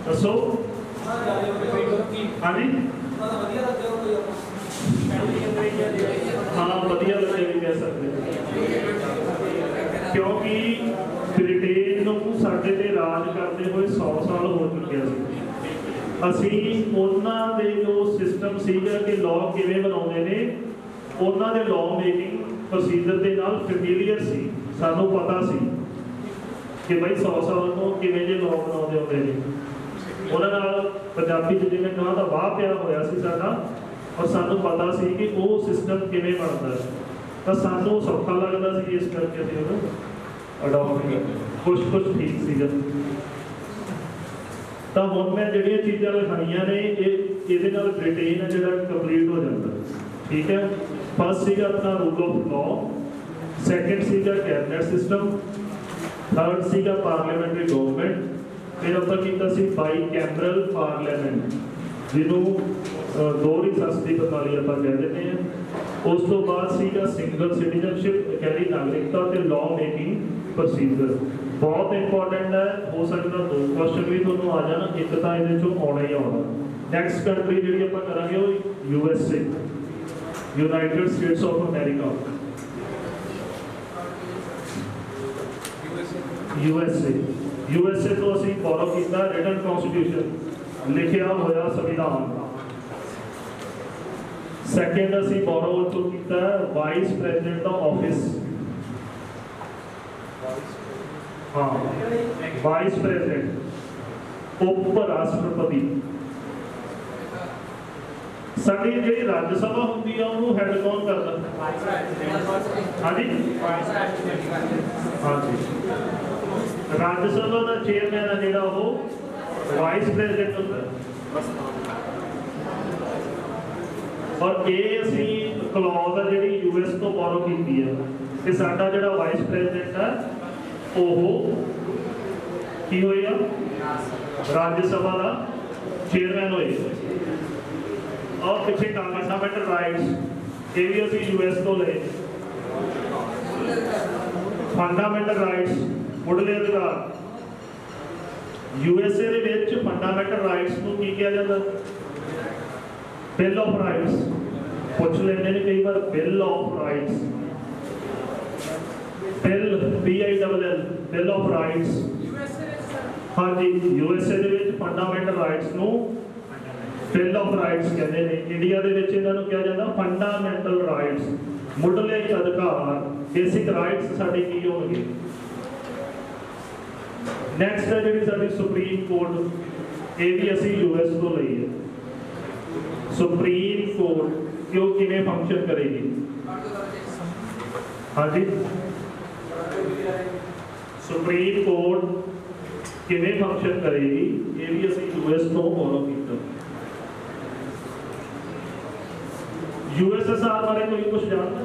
दसो। हाँ जी, हाँ वधिया लगे भी कह सकते, क्योंकि ब्रिटेन नूं साडे ते राज करते हुए 100 साल हो चुके सी। असीं उन्हां दे जो सिस्टम सीगा कि लॉ किवें बनाउंदे ने, उन्हां दे लॉ मेकिंग प्रोसीजर दे नाल फैमिलियर सी, सानूं पता सी कि भाई 100 साल तो किवें जे लॉ बनाउंदे हुंदे ने। उन्हां नाल पंजाबी च जिवें कहां दा वाह पिया होया सी साडा, और सानू पता सी कि वो सिस्टम किवें बनदा है, तो सानू सौखा लगदा सी, इस करके असीं उहनूं अडॉप्ट कुछ ठीक सीगा। तो हुण मैं जिहड़ियां चीज़ां लिखाईਆਂ ने इहदे नाल ब्रिटेन है जिहड़ा कंप्लीट हो जाता। ठीक है, फर्स्ट सीगा अपना रूल ऑफ लॉ, सैकेंड सीगा कैबिनेट सिस्टम, थर्ड सीगा पार्लीमेंटरी गवर्नमेंट, फिर आपां कीता सी बाई कैमरल पार्लीमेंट जिन्हों दोहरी संसदी प्रणाली आप कह देते हैं। उस तो बाद सीगा सिंगल सिटीजनशिप, इकहरी नागरिकता ते लॉ मेकिंग प्रोसीजर। बहुत इंपॉर्टेंट है, हो सकता 2 क्वेश्चन भी तुहानूं आ जाण, एक तो ये आना ही आना। नैक्सट कंट्री जी आप करांगे वो USA, United states of America. USA तो ਅਸੀਂ ਫੋਲੋ ਕੀਤਾ ਰਿਟਨ ਕਨਸਟੀਟਿਊਸ਼ਨ ਲਿਖਿਆ ਹੋਇਆ ਸੰਵਿਧਾਨ। ਸੈਕੰਡ ਅਸੀਂ ਫੋਲੋ ਤੋਂ ਕੀਤਾ ਵਾਈਸ ਪ੍ਰੈਜ਼ੀਡੈਂਟ ਦਾ ਆਫਿਸ। हाँ वाइस प्रेसिडेंट उप राष्ट्रपति साडी जिहड़ी राज्य सभा हुंदी आ उहनूं हैड कौन करदा? हाँ जी हाँ जी राज्य सभा का चेयरमैन है जिहड़ा ओह वाइस प्रेसिडेंट हुंदा। और ये असीं क्लॉज आ जिहड़ी यूएस तो फॉलो कीती है कि साडा जिहड़ा वाइस प्रेसिडेंट है की होएगा राज्य सभा का चेयरमैन होएगा। और पिछले फंडामेंटल राइट्स ये भी अभी यूएस तो ले फंडामेंटल राइट्स मुढ़ले अधिकार यूएसए दे विच फंडामेंटल राइट्स नूं की किया जाता? बिल ऑफ राइट्स पूछ लेंदे ने कई बार bill of rights bill BILL bill of rights. हाँ जी यूएसए दे विच फंडामेंटल राइट्स नूं बिल ऑफ राइट्स कहते हैं। इंडिया दे विच इन्हां नूं किया जाता फंडामेंटल राइट्स मुढ़ले अधिकार बेसिक राइट्स साडे की होणगे। नैक्सट है जिहड़ी साडी सुप्रीम कोर्ट ये भी असीं यूएस तो लई है। सुप्रीम कोर्ट क्यों किवें फंक्शन करेगी? हाँ जी सुप्रीम कोर्ट किवें फंक्शन करेगी ये भी असीं यूएस तो फॉलो कीता। यूएसएसआर बारे कोई कुछ जानता?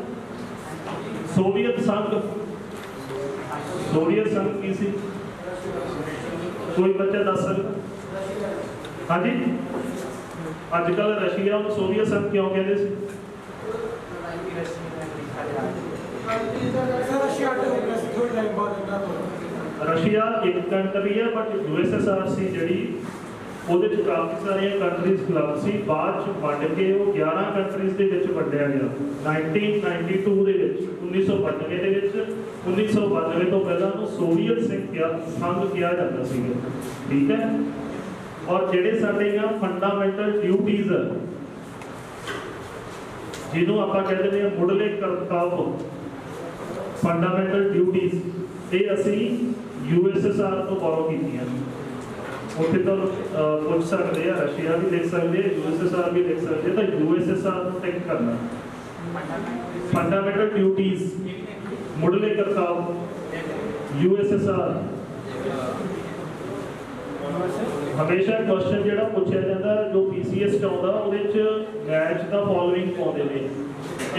सोवियत संघ की सी कोई बच्चा दस सकता? हाँ जी अजकल रशिया को सोवियत संघ क्यों कहते सी? रशिया एक कंट्री है बट यूएसएसआर सी जिहड़ी ਉਹਦੇ ਚ ਕਾਫੀ ਸਾਰੀਆਂ ਕੰਟਰੀਜ਼ ਕਲੱਬ ਸੀ ਬਾਅਦ ਚ ਵੰਡ ਕੇ ਉਹ 11 ਕੰਟਰੀਜ਼ ਦੇ ਵਿੱਚ ਵੰਡਿਆ ਗਿਆ 1992 ਦੇ ਵਿੱਚ 1992 ਦੇ ਵਿੱਚ 1992 ਤੋਂ ਪਹਿਲਾਂ ਨੂੰ ਸੋਵੀਅਤ ਸੰਘ ਕਿਹਾ ਜਾਂਦਾ ਸੀਗਾ। ਠੀਕ ਹੈ ਔਰ ਜਿਹੜੇ ਸਾਡੀਆਂ ਫੰਡਾਮੈਂਟਲ ਡਿਊਟੀਜ਼ ਜਿਹਨੂੰ ਆਪਾਂ ਕਹਿੰਦੇ ਨੇ ਮੁੱਢਲੇ ਕਰਤੱਵ ਫੰਡਾਮੈਂਟਲ ਡਿਊਟੀਜ਼ ਇਹ ਅਸੀਂ यूएसएसआर तो फॉलो कीतियां। उत्थे तो पुछ सकते हैं रशिया भी देख सकते हैं यूएसएसआर भी देख सकते हैं। तो यूएसएसआर को टिक करना फंडामेंटल ड्यूटीज मुढ़ले कर्तव्य यूएसएसआर हमेशा क्वेश्चन जिहड़ा पूछा जाता जो पीसीएस च आउंदा ਉਹਦੇ ਚ मैच द फॉलोइंग पाउंदे ने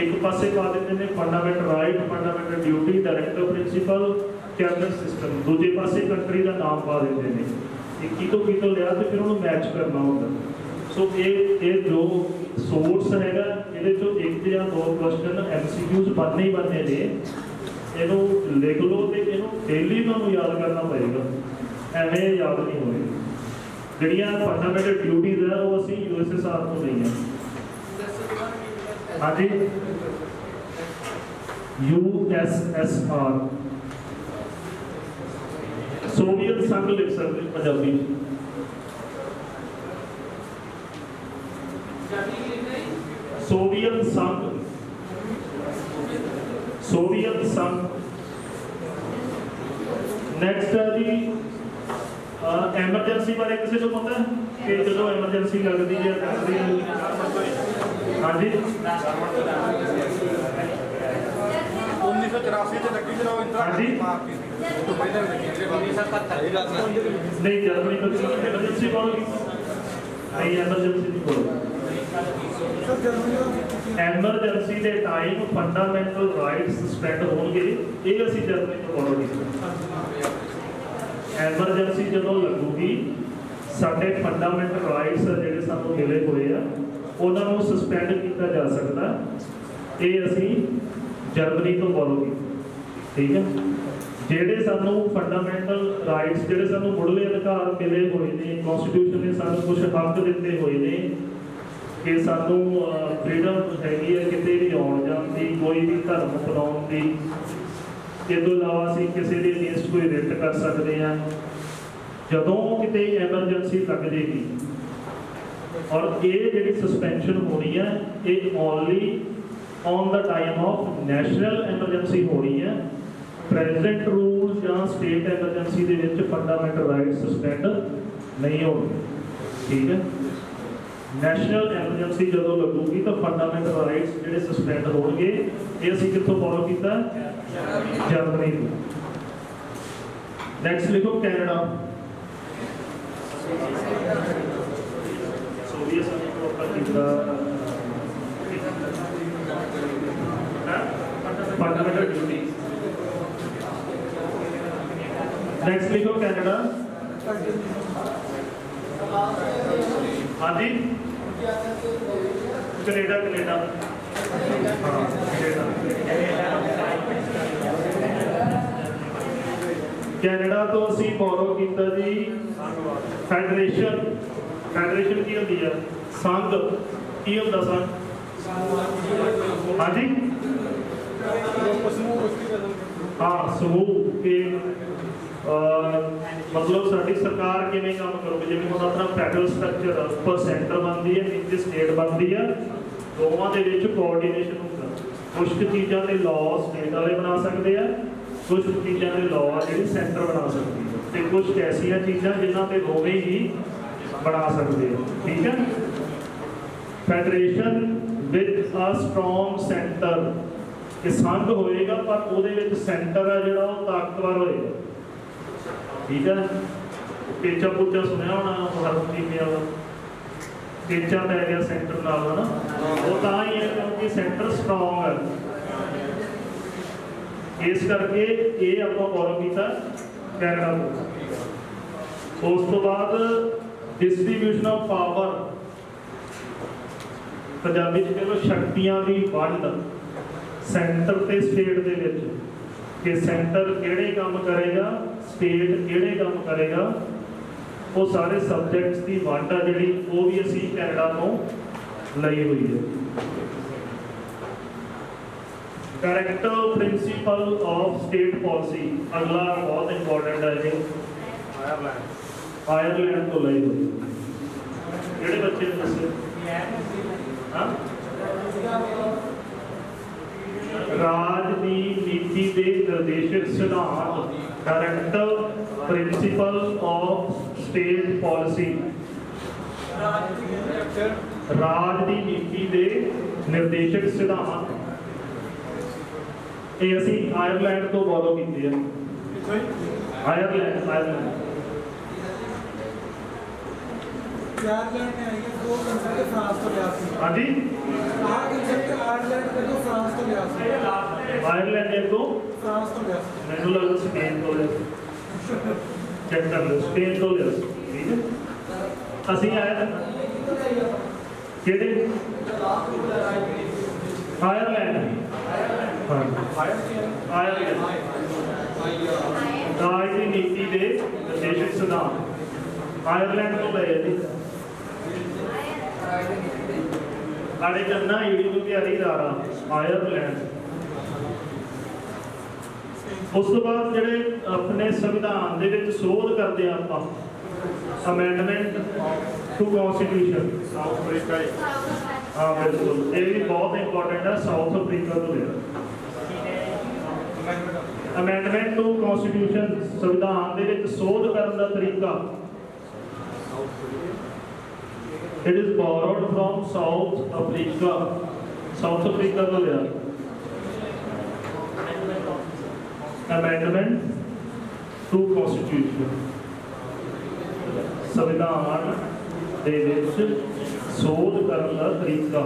एक पासे पा दिंदे ने fundamental right fundamental duty directive principal cabinet system दूजे पासे कंट्री का नाम पा देते हैं एक कितों लिया तो फिर उन्होंने मैच करना होता। सो ये जो सोर्स हैगा ये एक या दो क्वेश्चन MCQs बनने ही बनने ने इनू लिख लो तो इनू डेली तुहानू याद करना पड़ेगा एवें याद नहीं होए। जिहड़ियां फंडामेंटल ड्यूटीज है वो असीं यूएसएसआर तो नहीं है। हाँ जी USSR सोवियत संघ लिख सकते पंजाबी सोवियत संघ। नेक्स्ट है जी एमरजेंसी बारे किसी को पता है कि जो एमरजेंसी लगती है कंट्री? हाँ जी 1984 से लगी जरा हाँ जी तो पहले नहीं जर्मनी को एमरजेंसी बोलो नहीं एमरजेंसी नहीं बोलो। एमरजेंसी के टाइम फंडामेंटल राइट्स सस्पेंड होंगे ये असीं जर्मनी को फॉलो कीता। एमरजेंसी जदों लगूगी साडे फंडामेंटल राइट्स जिहड़े सानूं मिले हुए आ उन्हां नूं सस्पेंड किया जा सकता ये असीं जर्मनी तो फॉलो कीता। ठीक है ਜਿਹੜੇ ਸਾਨੂੰ फंडामेंटल राइट्स ਜਿਹੜੇ ਸਾਨੂੰ ਮੁੱਢਲੇ ਅਧਿਕਾਰ ਮਿਲੇ ਹੋਏ ਨੇ ਕਨਸਟੀਟਿਊਸ਼ਨ ਨੇ ਸਾਨੂੰ ਕੁਝ ਹੱਕ ਦਿੱਤੇ ਹੋਏ ਨੇ ਕਿ ਸਾਨੂੰ ਫ੍ਰੀडम ਹੈਗੀ ਹੈ ਕਿਤੇ ਵੀ ਆਉਣ ਜਾਣ ਦੀ ਕੋਈ ਵੀ ਧਰਮ ਅਪਣਾਉਣ ਦੀ ਇਸ ਤੋਂ ਇਲਾਵਾ ਅਸੀਂ ਕਿਸੇ ਦੇ ਅਗੇਂਸਟ ਕੋਈ ਰਿਟ ਕਰ ਸਕਦੇ ਹਾਂ ਜਦੋਂ ਕਿਤੇ ਐਮਰਜੈਂਸੀ ਲੱਗ ਜਾਏਗੀ। ਔਰ ਇਹ ਜਿਹੜੀ ਸਸਪੈਂਸ਼ਨ ਹੋਣੀ ਹੈ ਇਹ only on the time of national emergency ਹੋਣੀ ਹੈ। ਪ੍ਰੈਜ਼ੈਂਟ ਰੂਲ ਜਾਂ ਸਟੇਟ ਐਮਰਜੈਂਸੀ ਦੇ ਵਿੱਚ ਫੰਡਾਮੈਂਟਲ ਰਾਈਟ ਸਸਪੈਂਡ ਨਹੀਂ ਹੋਣਗੇ। ਠੀਕ ਹੈ, ਨੈਸ਼ਨਲ ਐਮਰਜੈਂਸੀ ਜਦੋਂ ਲੱਗੂਗੀ ਤਾਂ ਫੰਡਾਮੈਂਟਲ ਰਾਈਟਸ ਜਿਹੜੇ ਸਸਪੈਂਡ ਹੋਣਗੇ। ਇਹ ਅਸੀਂ ਕਿੱਥੋਂ ਫੋਲੋ ਕੀਤਾ? ਜਰਮਨੀ ਤੋਂ। ਨੈਕਸਟ ਲਿਖੋ ਕੈਨੇਡਾ। ਸੋਵੀਅਤ ਸੰਘ ਤੋਂ ਆਪਾਂ ਕੀਤਾ ਫੰਡਾਮੈਂਟਲ ਡਿਊਟੀ। ਨੈਕਸਟ ਲਿਖੋ ਕੈਨੇਡਾ। ਹਾਂਜੀ ਕੈਨੇਡਾ ਕੈਨੇਡਾ ਹਾਂ ਕੈਨੇਡਾ ਤੋਂ ਅਸੀਂ ਫੋਲੋ ਕੀਤਾ ਜੀ ਫੈਡਰੇਸ਼ਨ। ਫੈਡਰੇਸ਼ਨ ਕੀ ਹੁੰਦੀ ਹੈ? ਸੰਘ। ਕੀ ਹੁੰਦਾ ਸੰਘ? ਹਾਂਜੀ ਹਾਂ ਸਮੂਹ ਕੇ ਮਤਲਬ ਸਾਡੀ ਸਰਕਾਰ ਕਿਵੇਂ ਕੰਮ ਕਰੂਗੀ। ਜਿਵੇਂ ਹੁਣ ਆਪਣਾ ਫੈਡਰਲ ਸਟਰਕਚਰ ਉੱਪਰ ਸੈਂਟਰ ਬਣਦੀ ਹੈ, ਨੀਚੇ ਸਟੇਟ ਬਣਦੀ ਹੈ, ਦੋਵਾਂ ਦੇ ਵਿੱਚ ਕੋਆਰਡੀਨੇਸ਼ਨ ਹੁੰਦਾ। ਕੁਝ ਚੀਜ਼ਾਂ ਦੇ ਲਾਅ ਸਟੇਟ ਵਾਲੇ ਬਣਾ ਸਕਦੇ ਆ, ਕੁਝ ਚੀਜ਼ਾਂ ਦੇ ਲਾਅ ਜਿਹੜੀ ਸੈਂਟਰ ਬਣਾ ਸਕਦੀ ਹੈ, ਤੇ ਕੁਝ ਐਸੀਆਂ ਚੀਜ਼ਾਂ ਜਿਨ੍ਹਾਂ ਤੇ ਦੋਵੇਂ ਹੀ ਬਣਾ ਸਕਦੇ ਆ। ਠੀਕ ਹੈ, federation with a strong centre. ਇਹ ਸੰਘ ਹੋਏਗਾ ਪਰ ਉਹਦੇ ਵਿੱਚ ਸੈਂਟਰ ਆ ਜਿਹੜਾ ਉਹ ਤਾਕਤਵਰ ਹੋਏਗਾ। ਠੀਕ ਹੈ, ਪੇਚਾ ਪੂਚਾ ਸੁਣਿਆ ਹੋਣਾ ਹਰਮਦੀਪ ਵਾਲਾ, ਪੇਚਾ ਪੈ ਗਿਆ ਸੈਂਟਰ ਨਾਲ ਹੈ ਨਾ, ਉਹ ਤਾਂ ਹੀ ਹੈ ਕਿਉਂਕਿ ਸੈਂਟਰ ਸਟਰੋਂਗ ਹੈ। ਇਸ ਕਰਕੇ ਇਹ ਆਪਾਂ ਫੋਲੋ ਕੀਤਾ ਕੈਨੇਡਾ ਤੋਂ। ਉਸ ਤੋਂ ਬਾਅਦ ਡਿਸਟ੍ਰੀਬਿਊਸ਼ਨ ਆਫ ਪਾਵਰ, ਪੰਜਾਬੀ ਚ ਕਹਿੰਦੇ ਸ਼ਕਤੀਆਂ ਦੀ ਵੰਡ ਸੈਂਟਰ ਤੇ ਸਟੇਟ ਦੇ ਵਿੱਚ, ਕਿ ਸੈਂਟਰ ਕਿਹੜੇ ਕੰਮ ਕਰੇਗਾ, ਸਟੇਟ ਕਿਹੜੇ ਕੰਮ ਕਰੇਗਾ, ਉਹ ਸਾਰੇ ਸਬਜੈਕਟਸ ਦੀ ਵੰਡ ਆ ਜਿਹੜੀ ਉਹ ਵੀ ਅਸੀਂ ਕੈਨੇਡਾ ਤੋਂ ਲਈ ਹੋਈ ਹੈ। Character principal of state policy ਅਗਲਾ ਬਹੁਤ ਇੰਪੋਰਟੈਂਟ ਹੈ ਜੀ। ਆਇਰਲੈਂਡ ਤੋਂ ਲਈ ਹੋਈ। ਕਿਹੜੇ ਬੱਚੇ ਨੇ ਦੱਸੇ? ਹਾਂ, ਰਾਜ ਦੀ ਨੀਤੀ ਦੇ ਨਿਰਦੇਸ਼ਕ ਸਿਧਾਂਤ, directive principle of state policy. ਰਾਜ ਦੀ ਨੀਤੀ ਦੇ ਨਿਰਦੇਸ਼ਕ ਸਿਧਾਂਤ ਇਹ ਅਸੀਂ ਆਇਰਲੈਂਡ ਤੋਂ ਫੋਲੋ ਕੀਤੇ ਆ। ਆਇਰਲੈਂਡ आयरलैंड में आएंगे दो कंसेप्ट फ्रांस तो लिया सी। हाँ जी, आह कंसेप्ट आयरलैंड में तो फ्रांस तो लिया सी। आयरलैंड एक तो फ्रांस तो लिया सी। मैंने लगा स्पेन तो लिया, चेक कर लो स्पेन तो लिया। ठीक है, ਅਸੀਂ ਆਇਆ ਕਿਹੜੇ? ਆਇਰਲੈਂਡ। ਹਾਂ ਆਇਰਲੈਂਡ ਰਾਜ ਦੀ ਨੀਤੀ ਦੇ ਨਿਰਦੇਸ਼ਕ ਸਿਧਾਂਤ ਆਇਰਲੈਂਡ ਤੋਂ ਲਏ ਜੀ। ਸਾਡੇ ਚੰਨਾ ਈੜੀ ਨੂੰ ਤਿਆਰੀ ਰਾਰਾ ਆਇਰਲੈਂਡ। ਉਸ ਤੋਂ ਬਾਅਦ ਜਿਹੜੇ ਆਪਣੇ ਸੰਵਿਧਾਨ ਦੇ ਵਿੱਚ ਸੋਧ ਕਰਦੇ ਆ ਆਪਾਂ, amendment to constitution. South Africa. ਹਾਂ ਬਿਲਕੁਲ, ਇਹ ਵੀ ਬਹੁਤ ਇੰਪੋਰਟੈਂਟ ਹੈ, ਸਾਊਥ ਅਫਰੀਕਾ ਤੋਂ ਲਿਆ। ਅਮੈਂਡਮੈਂਟ ਟੂ ਕਨਸਟੀਟਿਊਸ਼ਨ ਸੰਵਿਧਾਨ ਦੇ ਵਿੱਚ ਸੋਧ ਕਰਨ ਦਾ ਤਰੀਕਾ। It is borrowed from South Africa. South Africa ਤੋਂ ਲਿਆ। Amendment to Constitution ਸੰਵਿਧਾਨ ਦੇ ਵਿੱਚ ਸੋਧ ਕਰਨ ਦਾ ਤਰੀਕਾ।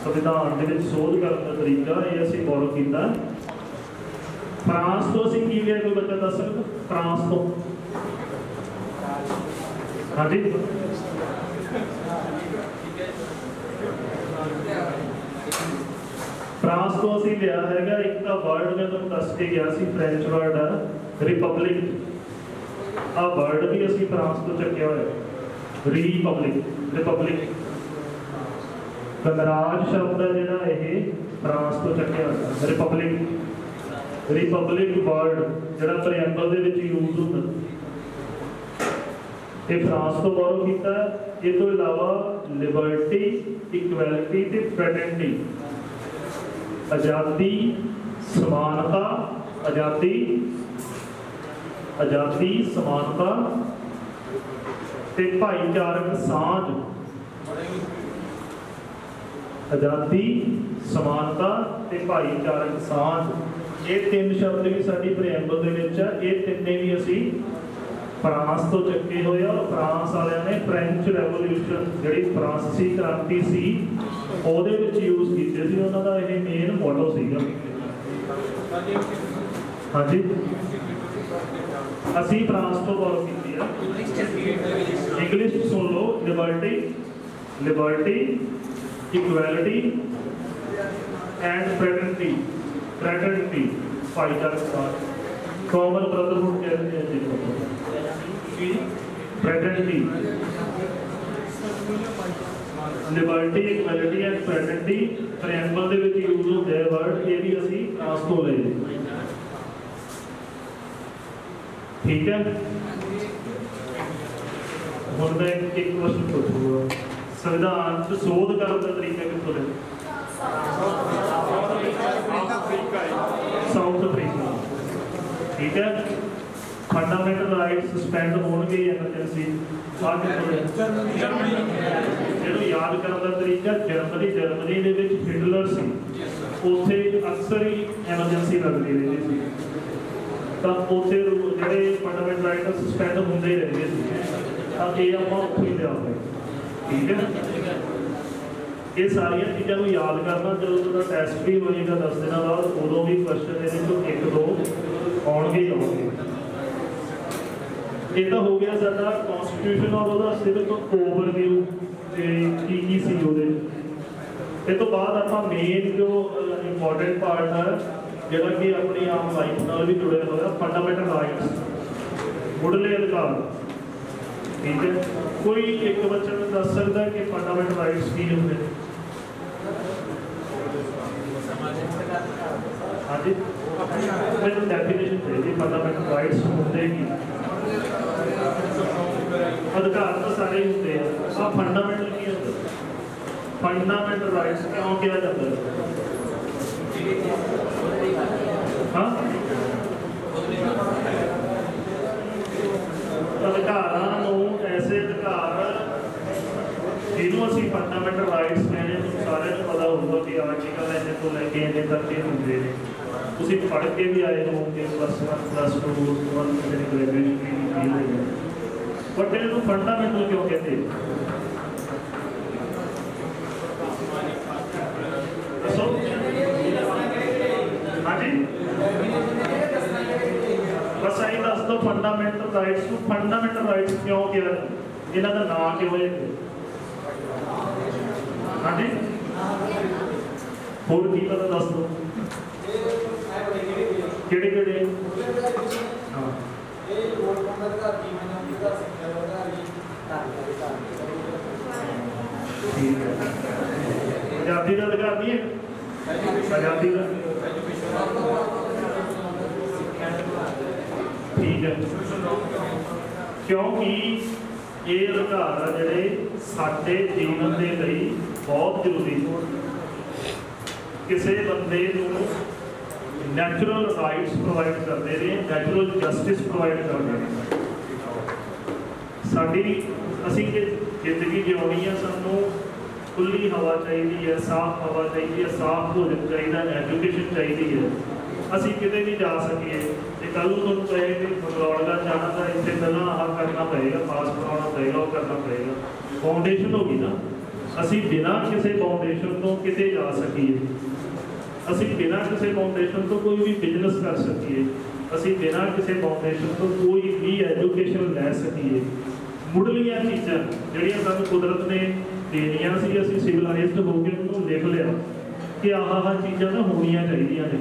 ਸੰਵਿਧਾਨ ਦੇ ਵਿੱਚ ਸੋਧ ਕਰਨ ਦਾ ਤਰੀਕਾ ਇਹ ਅਸੀਂ ਫੋਲੋ ਕੀਤਾ। ਫਰਾਂਸ ਤੋਂ ਅਸੀਂ ਕੀ ਲਿਆ, ਕੋਈ ਬੱਚਾ ਦੱਸ ਸਕਦਾ? ਫਰਾਂਸ ਤੋਂ ਹਾਂਜੀ ਫਰਾਂਸ ਤੋਂ ਅਸੀਂ ਲਿਆ ਹੈਗਾ ਇੱਕ ਤਾਂ ਵਰਡ ਮੈਂ ਤੁਹਾਨੂੰ ਦੱਸ ਕੇ ਗਿਆ ਸੀ, ਫ੍ਰੈਂਚ ਵਰਡ ਆ ਰਿਪਬਲਿਕ। ਆ ਵਰਡ ਵੀ ਅਸੀਂ ਫਰਾਂਸ ਤੋਂ ਚੱਕਿਆ ਹੋਇਆ, ਰਿਪਬਲਿਕ। ਗਣਰਾਜ ਸ਼ਬਦ ਹੈ ਜਿਹੜਾ ਇਹ ਫਰਾਂਸ ਤੋਂ ਚੱਕਿਆ ਹੋਇਆ ਰਿਪਬਲਿਕ ਵਰਡ ਜਿਹੜਾ ਪ੍ਰੀਐਂਬਲ ਦੇ ਵਿੱਚ ਯੂਜ਼ ਹੁੰਦਾ ਇਹ ਫਰਾਂਸ ਤੋਂ ਬੋਰੋ ਕੀਤਾ। ਇਹ ਤੋਂ ਇਲਾਵਾ ਲਿਬਰਟੀ, ਇਕੁਐਲਿਟੀ ਤੇ ਫ੍ਰੈਟਰਨਿਟੀ, ਆਜ਼ਾਦੀ, ਸਮਾਨਤਾ, ਆਜ਼ਾਦੀ ਸਮਾਨਤਾ ਤੇ ਭਾਈਚਾਰਕ ਸਾਂਝ। ਆਜ਼ਾਦੀ, ਸਮਾਨਤਾ ਤੇ ਭਾਈਚਾਰਕ ਸਾਂਝ, ਇਹ ਤਿੰਨ ਸ਼ਬਦ ਵੀ ਸਾਡੀ ਪ੍ਰੀਐਂਬਲ ਦੇ ਵਿੱਚ ਆ। ਇਹ ਤਿੰਨੇ ਵੀ ਅਸੀਂ ਫਰਾਂਸ ਤੋਂ ਚੱਕੇ ਹੋਏ ਆ। ਫਰਾਂਸ ਵਾਲਿਆਂ ਨੇ ਫ੍ਰੈਂਚ ਰੈਵੋਲੂਸ਼ਨ ਜਿਹੜੀ ਫਰਾਂਸੀਸੀ ਕ੍ਰਾਂਤੀ ਸੀ ਉਹਦੇ ਵਿੱਚ ਯੂਜ਼ ਕੀਤੇ ਸੀ। ਉਹਨਾਂ ਦਾ ਇਹ ਮੇਨ ਮੋਟੋ ਸੀਗਾ। ਹਾਂਜੀ, ਅਸੀਂ ਫਰਾਂਸ ਤੋਂ ਬੋਰੋ ਕੀਤੀ ਆ। ਇੰਗਲਿਸ਼ ਸੁਣ ਲਓ, ਲਿਬਰਟੀ, ਇਕੁਐਲਿਟੀ ਐਂਡ ਫ੍ਰੈਟਰਨਿਟੀ, ਭਾਈਚਾਰਕ ਸਾਂਝ, ਕਾਮਨ ਬ੍ਰਦਰਹੁੱਡ ਕਹਿੰਦੇ ਆ ਜੀ। ਫ੍ਰੈਟਰਨਿਟੀ, ਲਿਬਰਟੀ, ਇਕੁਐਲਿਟੀ ਐਂਡ ਫ੍ਰੈਟਰਨਿਟੀ ਪ੍ਰੀਐਂਬਲ ਦੇ ਵਿੱਚ ਯੂਜ਼ ਹੁੰਦੇ ਆ ਵਰਡ। ਇਹ ਵੀ ਅਸੀਂ ਫਰਾਂਸ ਤੋਂ ਲਏ। ਠੀਕ ਹੈ, ਹੁਣ ਮੈਂ ਇੱਕ ਕੁਐਸਚਨ ਪੁੱਛੂਗਾ, ਸੰਵਿਧਾਨ 'ਚ ਸੋਧ ਕਰਨ ਦਾ ਤਰੀਕਾ ਕਿੱਥੋਂ ਲਿਆ? South Africa. ਠੀਕ ਹੈ, ਫੰਡਾਮੈਂਟਲ ਰਾਈਟ ਸਸਪੈਂਡ ਹੋਣਗੇ ਐਮਰਜੈਂਸੀ ਜਿਹਨੂੰ ਯਾਦ ਕਰਨ ਦਾ ਤਰੀਕਾ ਜਰਮਨੀ ਦੇ ਵਿੱਚ ਹਿਟਲਰ ਸੀ, ਉੱਥੇ ਅਕਸਰ ਹੀ ਐਮਰਜੈਂਸੀ ਲੱਗਦੀ ਰਹਿੰਦੀ ਸੀ। ਤਾਂ ਉੱਥੇ ਜਿਹੜੇ ਫੰਡਾਮੈਂਟਲ ਰਾਈਟ ਸਸਪੈਂਡ ਹੁੰਦੇ ਹੀ ਰਹਿੰਦੇ ਸੀ। ਤਾਂ ਇਹ ਆਪਾਂ ਉੱਥੋਂ ਹੀ ਲਿਆਉਂਦੇ। ਠੀਕ ਹੈ, ਇਹ ਸਾਰੀਆਂ ਚੀਜ਼ਾਂ ਨੂੰ ਯਾਦ ਕਰਨਾ। ਜਦੋਂ ਤੁਹਾਡਾ ਟੈਸਟ ਵੀ ਹੋਏਗਾ 10 ਦਿਨਾਂ ਬਾਅਦ, ਉਦੋਂ ਵੀ ਕੁਐਸਚਨ ਇਹਦੇ ਚੋਂ 1-2 ਆਉਣਗੇ ਹੀ ਆਉਣਗੇ। ਇਹ ਤਾਂ ਹੋ ਗਿਆ ਸਾਡਾ ਕਨਸਟੀਟਿਊਸ਼ਨ ਔਰ ਉਹਦਾ ਸਿਰਫ ਓਵਰਵਿਊ ਕੀ ਸੀ ਉਹਦੇ। ਇਹ ਤੋਂ ਬਾਅਦ ਆਪਾਂ ਮੇਨ ਜੋ ਇੰਪੋਰਟੈਂਟ ਪਾਰਟ ਹੈ ਜਿਹੜਾ ਕਿ ਆਪਣੀ ਆਮ ਲਾਈਫ ਨਾਲ ਵੀ ਜੁੜਿਆ ਹੋਇਆ, ਫੰਡਾਮੈਂਟਲ ਰਾਈਟਸ, ਮੁੱਢਲੇ ਅਧਿਕਾਰ। ਠੀਕ ਹੈ, ਕੋਈ ਇੱਕ ਬੱਚਾ ਨੂੰ ਦੱਸ ਸਕਦਾ ਕਿ ਫੰਡਾਮੈਂਟਲ ਰਾਈਟਸ ਕੀ ਹੁੰਦੇ? ਹਾਂਜੀ, ਮੈਨੂੰ ਡੈਫੀਨੇਸ਼ਨ ਚਾਹੀਦੀ ਫੰਡਾਮੈਂਟਲ ਰਾਈਟਸ ਹੁੰਦੇ ਕੀ? ਅਧਿਕਾਰ ਤਾਂ ਸਾਰੇ ਹੀ ਹੁੰਦੇ ਆ, ਫੰਡਾਮੈਂਟਲ ਕੀ ਹੁੰਦਾ? ਫੰਡਾਮੈਂਟਲ ਰਾਈਟਸ ਕਿਉਂ ਕਿਹਾ ਜਾਂਦਾ ਹੈ? ਅਧਿਕਾਰਾਂ ਨੂੰ ਐਸੇ ਅਧਿਕਾਰ ਜਿਹਨੂੰ ਅਸੀਂ ਫੰਡਾਮੈਂਟਲ ਰਾਈਟਸ ਕਹਿੰਦੇ ਹਾਂ, ਸਾਰਿਆਂ ਨੂੰ ਪਤਾ ਹੋਊਗਾ ਕਿ ਆਰਟੀਕਲ ਇਹਦੇ ਤੋਂ ਲੈ ਕੇ ਇਹਦੇ ਤੱਕ ਇਹ ਹੁੰਦੇ ਨੇ। ਤੁਸੀਂ ਪੜ੍ਹ ਕੇ ਵੀ ਆਏ ਹੋਵੋਗੇ +1 +2 ਗ੍ਰੈਜੂਏਸ਼ਨ ਵੀ ਕੀਤੀ ਹੋਈ। ਬਟ ਇਹਨੂੰ ਫੰਡਾਮੈਂਟਲ ਕਿਉਂ ਕਹਿੰਦੇ? ਦੱਸੋ। ਹਾਂਜੀ, ਬਸ ਆਹੀ ਦੱਸ ਦਿਓ ਫੰਡਾਮੈਂਟਲ ਰਾਈਟਸ ਨੂੰ ਫੰਡਾਮੈਂਟਲ ਰਾਈਟਸ ਕਿਉਂ ਕਿਹਾ? ਇਹਨਾਂ ਦਾ ਨਾਂ ਕਿਉਂ ਹੈ? ਹਾਂਜੀ, ਹੋਰ ਕੀ ਪਤਾ ਦੱਸ ਦਿਓ ਕਿਹੜੇ? ਹਾਂ, ਠੀਕ ਹੈ। ਆਜ਼ਾਦੀ ਦਾ ਅਧਿਕਾਰ ਨਹੀਂ ਹੈ? ਆਜ਼ਾਦੀ ਦਾ ਠੀਕ ਹੈ, ਕਿਉਂਕਿ ਇਹ ਅਧਿਕਾਰ ਆ ਜਿਹੜੇ ਸਾਡੇ ਜੀਵਨ ਦੇ ਲਈ ਬਹੁਤ ਜ਼ਰੂਰੀ ਨੇ। ਕਿਸੇ ਬੰਦੇ ਨੂੰ ਨੈਚੁਰਲ ਰਾਈਟਸ ਪ੍ਰੋਵਾਈਡ ਕਰਦੇ ਨੇ, ਨੈਚੁਰਲ ਜਸਟਿਸ ਪ੍ਰੋਵਾਈਡ ਕਰਦੇ ਨੇ। ਸਾਡੀ ਅਸੀਂ ਜੇ ਜ਼ਿੰਦਗੀ ਜਿਉਣੀ ਆ, ਸਾਨੂੰ ਖੁੱਲ੍ਹੀ ਹਵਾ ਚਾਹੀਦੀ ਹੈ, ਸਾਫ਼ ਹਵਾ ਚਾਹੀਦੀ ਹੈ, ਸਾਫ਼ ਭੋਜਨ ਚਾਹੀਦਾ, ਐਜੂਕੇਸ਼ਨ ਚਾਹੀਦੀ ਹੈ। ਅਸੀਂ ਕਿਤੇ ਵੀ ਜਾ ਸਕੀਏ ਤੇ ਕੱਲ੍ਹ ਨੂੰ ਤੁਹਾਨੂੰ ਕਹੇ ਕਿ ਬਗਲੌੜਾ ਜਾਣਾ ਤਾਂ ਇੱਥੇ ਪਹਿਲਾਂ ਆਹ ਕਰਨਾ ਪਏਗਾ, ਪਾਸ ਕਰਾਉਣਾ ਪਏਗਾ, ਉਹ ਕਰਨਾ ਪਏਗਾ। ਫਾਊਂਡੇਸ਼ਨ ਹੋ ਗਈ ਨਾ। ਅਸੀਂ ਬਿਨਾਂ ਕਿਸੇ ਫਾਊਂਡੇਸ਼ਨ ਤੋਂ ਕਿਤੇ ਜਾ ਸਕੀਏ, ਅਸੀਂ ਬਿਨਾਂ ਕਿਸੇ ਫਾਊਂਡੇਸ਼ਨ ਤੋਂ ਕੋਈ ਵੀ ਬਿਜ਼ਨਸ ਕਰ ਸਕੀਏ, ਅਸੀਂ ਬਿਨਾਂ ਕਿਸੇ ਫਾਊਂਡੇਸ਼ਨ ਤੋਂ ਕੋਈ ਵੀ ਐਜੂਕੇਸ਼ਨ ਲੈ ਸਕੀਏ। ਮੁੱਢਲੀਆਂ ਚੀਜ਼ਾਂ ਜਿਹੜੀਆਂ ਸਾਨੂੰ ਕੁਦਰਤ ਨੇ ਦੇਣੀਆਂ ਸੀ, ਅਸੀਂ ਸਿਵਲਾਈਜ਼ਡ ਹੋ ਕੇ ਉਹਨੂੰ ਲਿਖ ਲਿਆ ਕਿ ਆਹ ਚੀਜ਼ਾਂ ਤਾਂ ਹੋਣੀਆਂ ਚਾਹੀਦੀਆਂ ਨੇ।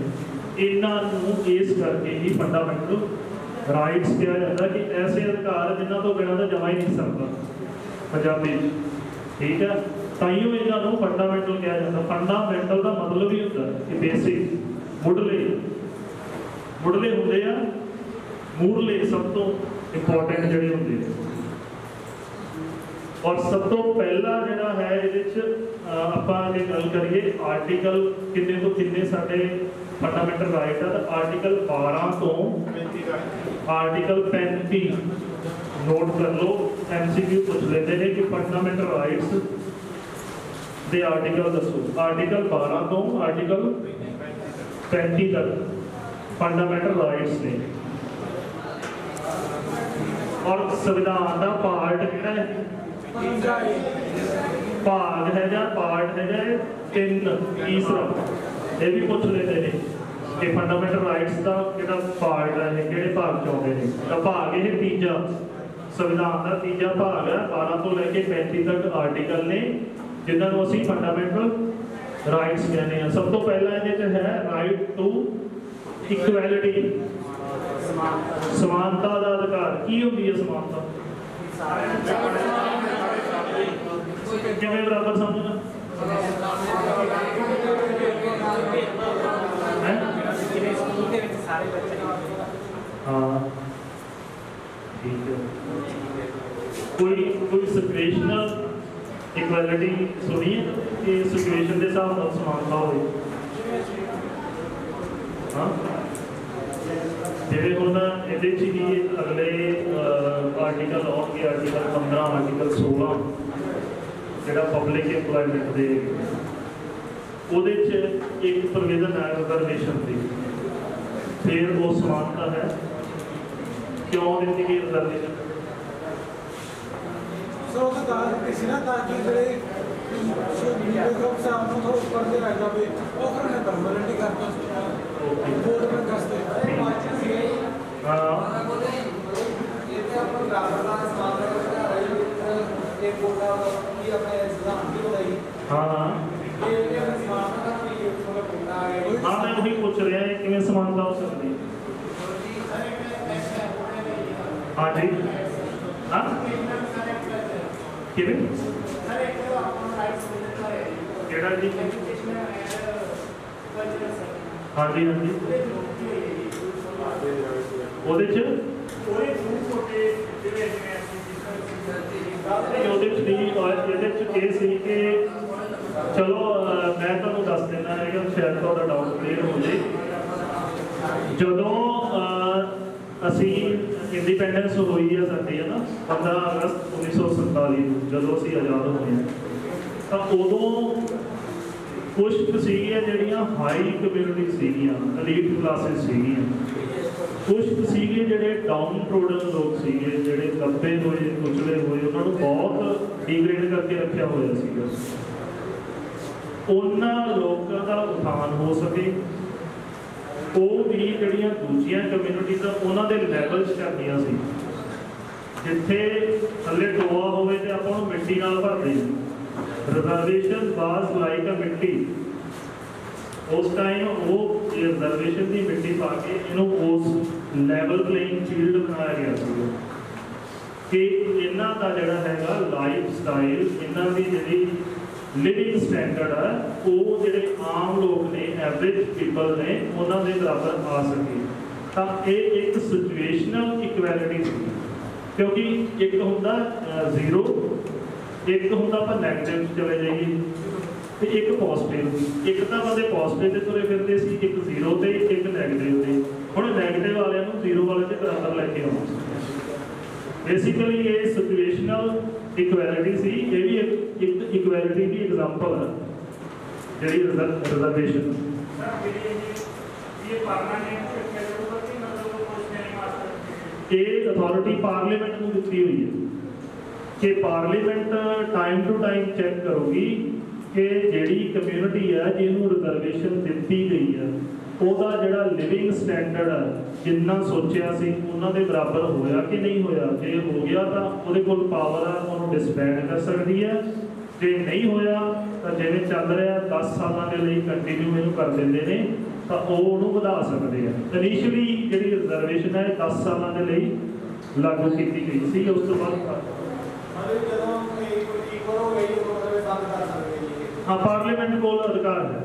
ਇਹਨਾਂ ਨੂੰ ਇਸ ਕਰਕੇ ਹੀ ਫੰਡਾਮੈਂਟਲ ਰਾਈਟਸ ਕਿਹਾ ਜਾਂਦਾ ਕਿ ਐਸੇ ਅਧਿਕਾਰ ਜਿਨ੍ਹਾਂ ਤੋਂ ਬਿਨਾਂ ਤਾਂ ਜਮਾ ਹੀ ਨਹੀਂ ਸਕਦਾ ਪੰਜਾਬੀ। ਠੀਕ ਹੈ, ਤਾਈਓ ਇਹਨਾਂ ਨੂੰ ਫੰਡਾਮੈਂਟਲ ਕਿਹਾ ਜਾਂਦਾ। ਫੰਡਾਮੈਂਟਲ ਦਾ ਮਤਲਬ ਹੀ ਹੁੰਦਾ ਕਿ ਬੇਸਿਕ, ਮੁੱਢਲੇ ਹੁੰਦੇ ਆ, ਮੂਹਰਲੇ ਸਭ ਤੋਂ ਇੰਪੋਰਟੈਂਟ ਜਿਹੜੇ ਹੁੰਦੇ ਨੇ। ਔਰ ਸਭ ਤੋਂ ਪਹਿਲਾ ਜਿਹੜਾ ਹੈ ਇਹਦੇ ਚ ਆਪਾਂ ਜੇ ਗੱਲ ਕਰੀਏ ਆਰਟੀਕਲ ਕਿੰਨੇ ਤੋਂ ਕਿੰਨੇ ਸਾਡੇ ਫੰਡਾਮੈਂਟਲ ਰਾਈਟ ਆ, ਤਾਂ ਆਰਟੀਕਲ 12 ਤੋਂ ਆਰਟੀਕਲ 35 ਨੋਟ ਕਰ ਲਓ। MCQ ਪੁੱਛ ਲੈਂਦੇ ਨੇ ਕਿ ਫੰਡਾਮੈਂਟਲ ਰਾਈਟਸ ਦੇ ਆਰਟੀਕਲ ਦੱਸੋ। ਆਰਟੀਕਲ 12 ਤੋਂ ਆਰਟੀਕਲ 35 ਤੱਕ ਫੰਡਾਮੈਂਟਲ ਰਾਈਟਸ ਨੇ। ਔਰ ਸੰਵਿਧਾਨ ਦਾ ਪਾਰਟ ਕਿਹੜਾ ਹੈ? ਭਾਗ ਹੈ ਜਾਂ ਪਾਰਟ ਹੈਗਾ 3 ਤੀਸਰਾ। ਇਹ ਵੀ ਪੁੱਛ ਲੈਂਦੇ ਨੇ ਕਿ ਫੰਡਾਮੈਂਟਲ ਰਾਈਟਸ ਦਾ ਕਿਹੜਾ ਪਾਰਟ ਹੈ, ਕਿਹੜੇ ਭਾਗ ਚ ਆਉਂਦੇ ਨੇ। ਤਾਂ ਭਾਗ ਇਹ ਤੀਜਾ, ਸੰਵਿਧਾਨ ਦਾ ਤੀਜਾ ਭਾਗ ਹੈ। 12 ਤੋਂ ਲੈ ਕੇ 35 ਤੱਕ ਆਰਟੀਕਲ ਨੇ ਜਿਨ੍ਹਾਂ ਨੂੰ ਅਸੀਂ ਫੰਡਾਮੈਂਟਲ ਰਾਈਟਸ ਕਹਿੰਦੇ ਹਾਂ। ਸਭ ਤੋਂ ਪਹਿਲਾਂ ਇਹਦੇ ਚ ਹੈ ਰਾਈਟ ਟੂ ਇਕੁਐਲਿਟੀ, ਸਮਾਨਤਾ ਦਾ ਅਧਿਕਾਰ। ਕੀ ਹੁੰਦੀ ਹੈ ਸਮਾਨਤਾ? ਕਿਵੇਂ ਬਰਾਬਰ ਸਮਝਣਾ? ਹਾਂ ਠੀਕ ਹੈ। ਕੋਈ ਸਿਚੁਏਸ਼ਨਲ ਇਕੁਐਲਿਟੀ ਸੁਣੀ ਹੈ ਕਿ ਸਿਚੁਏਸ਼ਨ ਦੇ ਹਿਸਾਬ ਨਾਲ ਸਮਾਨਤਾ ਹੋਵੇ? ਹਾਂ ਜਿਵੇਂ ਹੁਣ ਇਹਦੇ 'ਚ ਹੀ ਅਗਲੇ ਆਰਟੀਕਲ ਆਉਣਗੇ, ਆਰਟੀਕਲ 15, ਆਰਟੀਕਲ 16 ਜਿਹੜਾ ਪਬਲਿਕ ਇੰਪਲੋਇਮੈਂਟ ਦੇ, ਉਹਦੇ 'ਚ ਇੱਕ ਪ੍ਰੋਵੀਜ਼ਨ ਹੈ ਰਿਜ਼ਰਵੇਸ਼ਨ ਦੀ। ਫਿਰ ਉਹ ਸਮਾਨਤਾ ਹੈ। ਕਿਉਂ ਦਿੱਤੀ ਗਈ ਰਿਜ਼ਰਵੇਸ਼ਨ? ਸੋ ਉਹ ਤਾਂ ਕਿਸੇ ਨਾ ਤਾਂ ਕਿ ਜਿਹੜੇ ਗਰੁੱਪ ਸਾਹਿਬ ਨੂੰ ਥੋੜਾ ਉੱਪਰ ਦੇ ਰਹਿ ਜਾਵੇ, ਉਹ ਫਿਰ ਮੈਂ ਪਰਮਨੈਂਟਲੀ ਕਰਦਾ ਬੋਰਡ में कसते ये अपन बराबर का सवाल एक बोला कि अपने सिद्धांत की बताइए। हाँ ये समानता का भी थोड़ा बोलना है। हाँ मैं वही पूछ रहा है कि समानता हो सकती है। हाँ जी हाँ किਵੇਂ ਕਿਹੜਾ ਜੀ? ਹਾਂਜੀ ਹਾਂਜੀ ਉਹਦੇ ਚ ਇਹਦੇ ਚ ਇਹ ਸੀ ਕਿ ਚਲੋ ਮੈਂ ਤੁਹਾਨੂੰ ਦੱਸ ਦਿੰਦਾ ਹੈਗਾ, ਸ਼ਾਇਦ ਤੁਹਾਡਾ ਡਾਊਟ ਕਲੀਅਰ ਹੋ ਜੇ। ਜਦੋਂ ਅਸੀਂ ਇੰਡੀਪੈਂਡੈਂਸ ਹੋਈ ਹੈ ਸਾਡੀ ਹੈ ਨਾ 15 ਅਗਸਤ 1947 ਨੂੰ, ਜਦੋਂ ਅਸੀਂ ਆਜ਼ਾਦ ਹੋਏ ਹਾਂ, ਤਾਂ ਉਦੋਂ ਕੁਛ ਸੀਗੀਆਂ ਜਿਹੜੀਆਂ ਹਾਈ ਕਮਿਊਨਿਟੀ ਸੀਗੀਆਂ, ਐਲੀਟ ਕਲਾਸਿਸ ਸੀਗੀਆਂ। ਕੁਛ ਸੀਗੇ ਜਿਹੜੇ ਡਾਊਨ ਟ੍ਰੋਡਨ ਲੋਕ ਸੀਗੇ, ਜਿਹੜੇ ਦੱਬੇ ਹੋਏ, ਕੁਚਲੇ ਹੋਏ, ਉਹਨਾਂ ਨੂੰ ਬਹੁਤ ਡਿਗਰੇਡ ਕਰਕੇ ਰੱਖਿਆ ਹੋਇਆ ਸੀਗਾ। ਉਹਨਾਂ ਲੋਕਾਂ ਦਾ ਉਥਾਨ ਹੋ ਸਕੇ, ਉਹ ਵੀ ਜਿਹੜੀਆਂ ਦੂਜੀਆਂ ਕਮਿਊਨਿਟੀਜ਼ ਆ ਉਹਨਾਂ ਦੇ ਲੈਵਲ 'ਚ ਕਰਨੀਆਂ ਸੀ। ਜਿੱਥੇ ਥੱਲੇ ਟੋਆ ਹੋਵੇ ਤੇ ਆਪਾਂ ਉਹਨੂੰ ਮਿੱਟੀ ਨਾਲ ਭਰਦੇ ਹਾਂ। ਰਿਜ਼ਰਵੇਸ਼ਨ ਵਾਸ ਲਾਈਕ ਅ ਮਿੱਟੀ। ਉਸ ਟਾਈਮ ਉਹ ਰਿਜ਼ਰਵੇਸ਼ਨ ਦੀ ਮਿੱਟੀ ਪਾ ਕੇ ਇਹਨੂੰ ਉਸ ਲੈਵਲ ਪਲੇਇੰਗ ਫੀਲਡ ਬਣਾਇਆ ਗਿਆ ਸੀ ਕਿ ਇਹਨਾਂ ਦਾ ਜਿਹੜਾ ਹੈਗਾ ਲਾਈਫ ਸਟਾਈਲ, ਇਹਨਾਂ ਦੀ ਜਿਹੜੀ ਲਿਵਿੰਗ ਸਟੈਂਡਰਡ ਹੈ, ਉਹ ਜਿਹੜੇ ਆਮ ਲੋਕ ਨੇ, ਐਵਰੇਜ ਪੀਪਲ ਨੇ, ਉਹਨਾਂ ਦੇ ਬਰਾਬਰ ਆ ਸਕੇ। ਤਾਂ ਇਹ ਇੱਕ ਸਿਚੁਏਸ਼ਨਲ ਇਕੁਐਲਿਟੀ ਸੀ, ਕਿਉਂਕਿ ਇੱਕ ਹੁੰਦਾ 0, ਇੱਕ ਹੁੰਦਾ ਆਪਾਂ ਨੈਗੇਟਿਵ ਚਲੇ ਜਾਈਏ, ਤੇ ਇੱਕ ਪੋਜ਼ਿਟਿਵ। ਇੱਕ ਤਾਂ ਬੰਦੇ ਪੋਜ਼ਿਟਿਵ ਤੇ ਤੁਰੇ ਫਿਰਦੇ ਸੀ, ਇੱਕ 0 ਤੇ, ਇੱਕ ਨੈਗੇਟਿਵ ਤੇ। ਹੁਣ ਨੈਗੇਟਿਵ ਵਾਲਿਆਂ ਨੂੰ 0 ਵਾਲੇ ਦੇ ਬਰਾਬਰ ਲੈ ਕੇ ਆਉਣਾ। ਬੇਸਿਕਲੀ ਇਹ ਸਿਚੁਏਸ਼ਨਲ ਇਕੁਐਲਿਟੀ ਸੀ। ਇਹ ਵੀ ਇੱਕ ਇਕੁਐਲਿਟੀ ਦੀ ਐਗਜ਼ਾਮਪਲ ਹੈ ਜਿਹੜੀ ਰਿਜ਼ਰਵੇਸ਼ਨ। ਇਹ ਅਥਾਰਟੀ ਪਾਰਲੀਮੈਂਟ ਨੂੰ ਦਿੱਤੀ ਹੋਈ ਹੈ ਕਿ parliament time to time check ਕਰੂਗੀ ਕਿ ਜਿਹੜੀ ਕਮਿਊਨਿਟੀ ਹੈ ਜਿਹਨੂੰ ਰਿਜ਼ਰਵੇਸ਼ਨ ਦਿੱਤੀ ਗਈ ਹੈ, ਉਹਦਾ ਜਿਹੜਾ ਲਿਵਿੰਗ ਸਟੈਂਡਰਡ ਹੈ, ਜਿੰਨਾ ਸੋਚਿਆ ਸੀ ਉਹਨਾਂ ਦੇ ਬਰਾਬਰ ਹੋਇਆ ਕਿ ਨਹੀਂ ਹੋਇਆ। ਜੇ ਹੋ ਗਿਆ ਤਾਂ ਉਹਦੇ ਕੋਲ ਪਾਵਰ ਆ, ਉਹਨੂੰ ਡਿਸਬੈਂਡ ਕਰ ਸਕਦੀ ਹੈ। ਜੇ ਨਹੀਂ ਹੋਇਆ ਤਾਂ ਜਿਵੇਂ ਚੱਲ ਰਿਹਾ 10 ਸਾਲਾਂ ਦੇ ਲਈ ਕੰਟੀਨਿਊ ਇਹਨੂੰ ਕਰ ਦਿੰਦੇ ਨੇ, ਤਾਂ ਉਹ ਉਹਨੂੰ ਵਧਾ ਸਕਦੇ ਆ। ਇਨੀਸ਼ੀਅਲੀ ਜਿਹੜੀ ਰਿਜ਼ਰਵੇਸ਼ਨ ਹੈ 10 ਸਾਲਾਂ ਦੇ ਲਈ ਲਾਗੂ ਕੀਤੀ ਗਈ ਸੀ। ਉਸ ਤੋਂ ਬਾਅਦ ਜਦੋਂ ਇਕੁਅਲ ਹੋ ਗਈ, ਉਹ ਬੰਦ ਕਰ हाँ पार्लीमेंट को अधिकार है,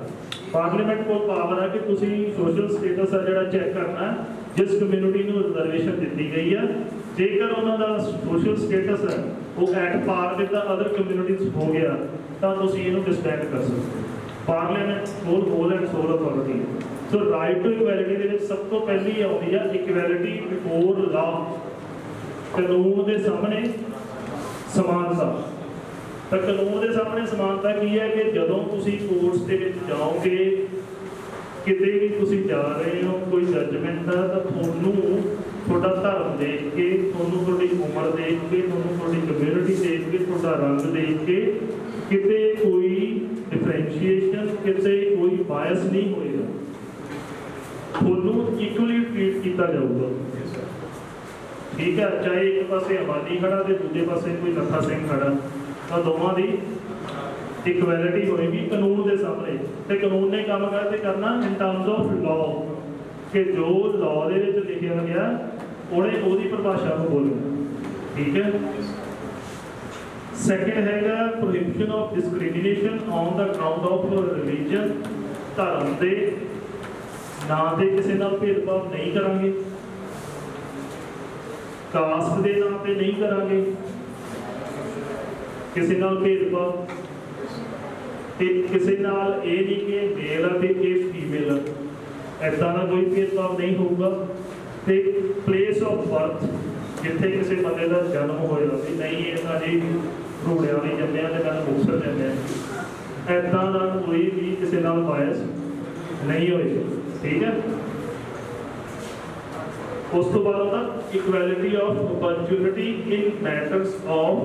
पार्लीमेंट को पावर है कि तुसी सोशल स्टेटस है जिहड़ा चेक करना जिस कम्यूनिटी को रिजर्वेशन दी गई है, जेकर उन्होंने सोशल स्टेटस है वो at par with the other communities हो गया तो तुसी इहनूं डिस्बैंड कर सकते हो। पार्लीमेंट कोल whole and sole authority. So right to equality दे विच सब तो पहली आउंदी है इक्वैलिटी बिफोर लॉ, कानून के सामने समानता। तो कानून के सामने समानता की है कि जदों तुसी कोर्ट्स दे विच जाओगे, किते भी तुसी जा रहे हो, कोई जजमेंट है तो तुहानूं तुहाडा धर्म देख के, तुहानूं तुहाडी उम्र देख के, तुहानूं तुहाडी कम्यूनिटी देख के, तुहाडा रंग देख के किते कोई डिफरेंशिएशन, किते कोई बायस नहीं होएगा, तुहानूं इक्वली ट्रीट किया जाऊगा। ठीक है, चाहे एक पासे आबादी खड़ा तो दूजे पासे कोई नत्था सिंह खड़ा, तो दोवां दी इक्वैलिटी होएगी कानून के सामने। तो कानून ने काम करना इन टर्म्स ऑफ लॉ, कि जो लॉ दे विच लिखिया गया उन्हें ओदी परिभाषा को बोलना। ठीक है। सैकेंड हैगा prohibition of discrimination on the ground of religion, धर्म के नाम से किसी नाल भेदभाव नहीं करांगे, कास्ट के नाम पे नहीं करांगे किसी नाल भेदभाव, ते किसी नाल ये नहीं कि मेल है ते फीमेल है, ऐसा का कोई भेदभाव नहीं होगा। ते प्लेस ऑफ बर्थ जिथे किसी बंदे का जन्म होया भी नहीं है जी रूड़िया नहीं जमया तो मैं मुक्तसर जमया, ऐसा का कोई भी किसी नाल बायस नहीं होएगा। ठीक है। उस तो बाद आता equality of opportunity in matters of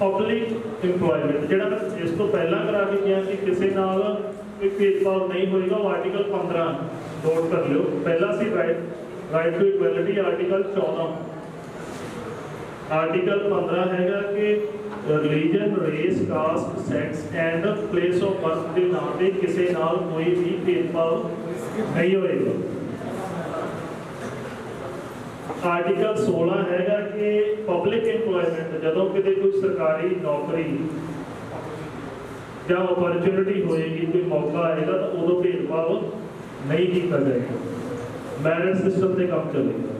public employment, जिहड़ा मैं इस तो पहला करा के किया कि किसी नाल कोई भेदभाव नहीं होएगा, वो आर्टिकल 15 नोट कर लो। पहला सी right to equality article 14, article 15 हैगा कि religion, race, caste, sex and place of birth के नाम पे किसी नाल कोई भी भेदभाव नहीं होएगा। आर्टिकल 16 हैगा कि पब्लिक इंप्लॉयमेंट जदों किते कोई सरकारी नौकरी या अपॉर्चुनिटी होएगी, कोई मौका आएगा तो उदों भेदभाव नहीं किया जाएगा, मैरिट सिस्टम से काम चलेगा।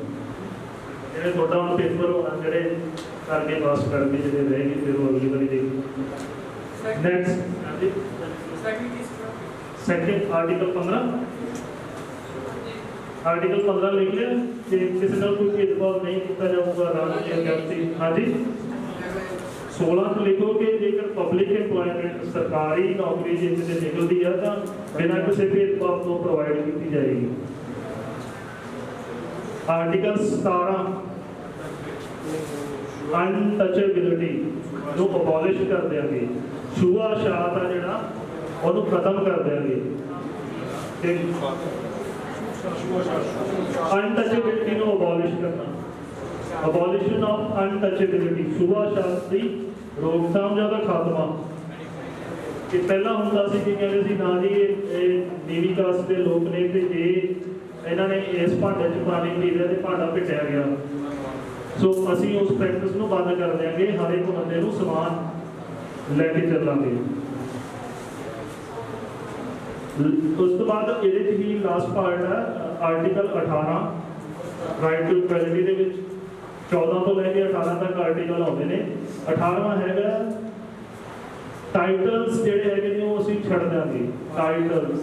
जिन्हें थोड़ा हम पेपर होना जोड़े करके पास करके जो रहेगी फिर वो अगली बारी देखेंगे। नेक्स्ट सेकंड आर्टिकल 15, आर्टिकल 15 लिख लिया कि किसी नाल कोई भेदभाव नहीं किया जाऊगा रंग या जाति। हाँ जी। 16 तो लिखो कि जेकर पब्लिक एम्प्लॉयमेंट सरकारी नौकरी जिससे निकलती है तो बिना किसी भेदभाव तो प्रोवाइड की जाएगी। आर्टिकल 17 अनटचेबिलिटी जो अबॉलिश कर देंगे, छुआछात है जिहड़ा ਉਹਨੂੰ खत्म कर देंगे। अनटचेबिलिटी को अबॉलिश करना, अबॉलिशन ऑफ अनटचेबिलिटी, छुआछात की रोकथाम या खात्मा। कि पहला होंदा सी कि कहते सी ना जी नीवी कास्ट के लोग ने ते जे इन्होंने इस भांडे च पानी पी लिया तो भांडा पिटिया गया, सो असी उस प्रैक्टिस को बंद कर देंगे, हर एक बंदे को समान लैके चलांगे। उस तो बाद ये ही लास्ट पार्ट है आर्टिकल 18 राइट टू इक्वैलिटी दे विच 14 तो लैके 18 तक आर्टिकल आउंदे ने। 18वां हैगा टाइटल्स जिहड़े हैगे ने वो असीं छड्ड देंगे, टाइटल्स।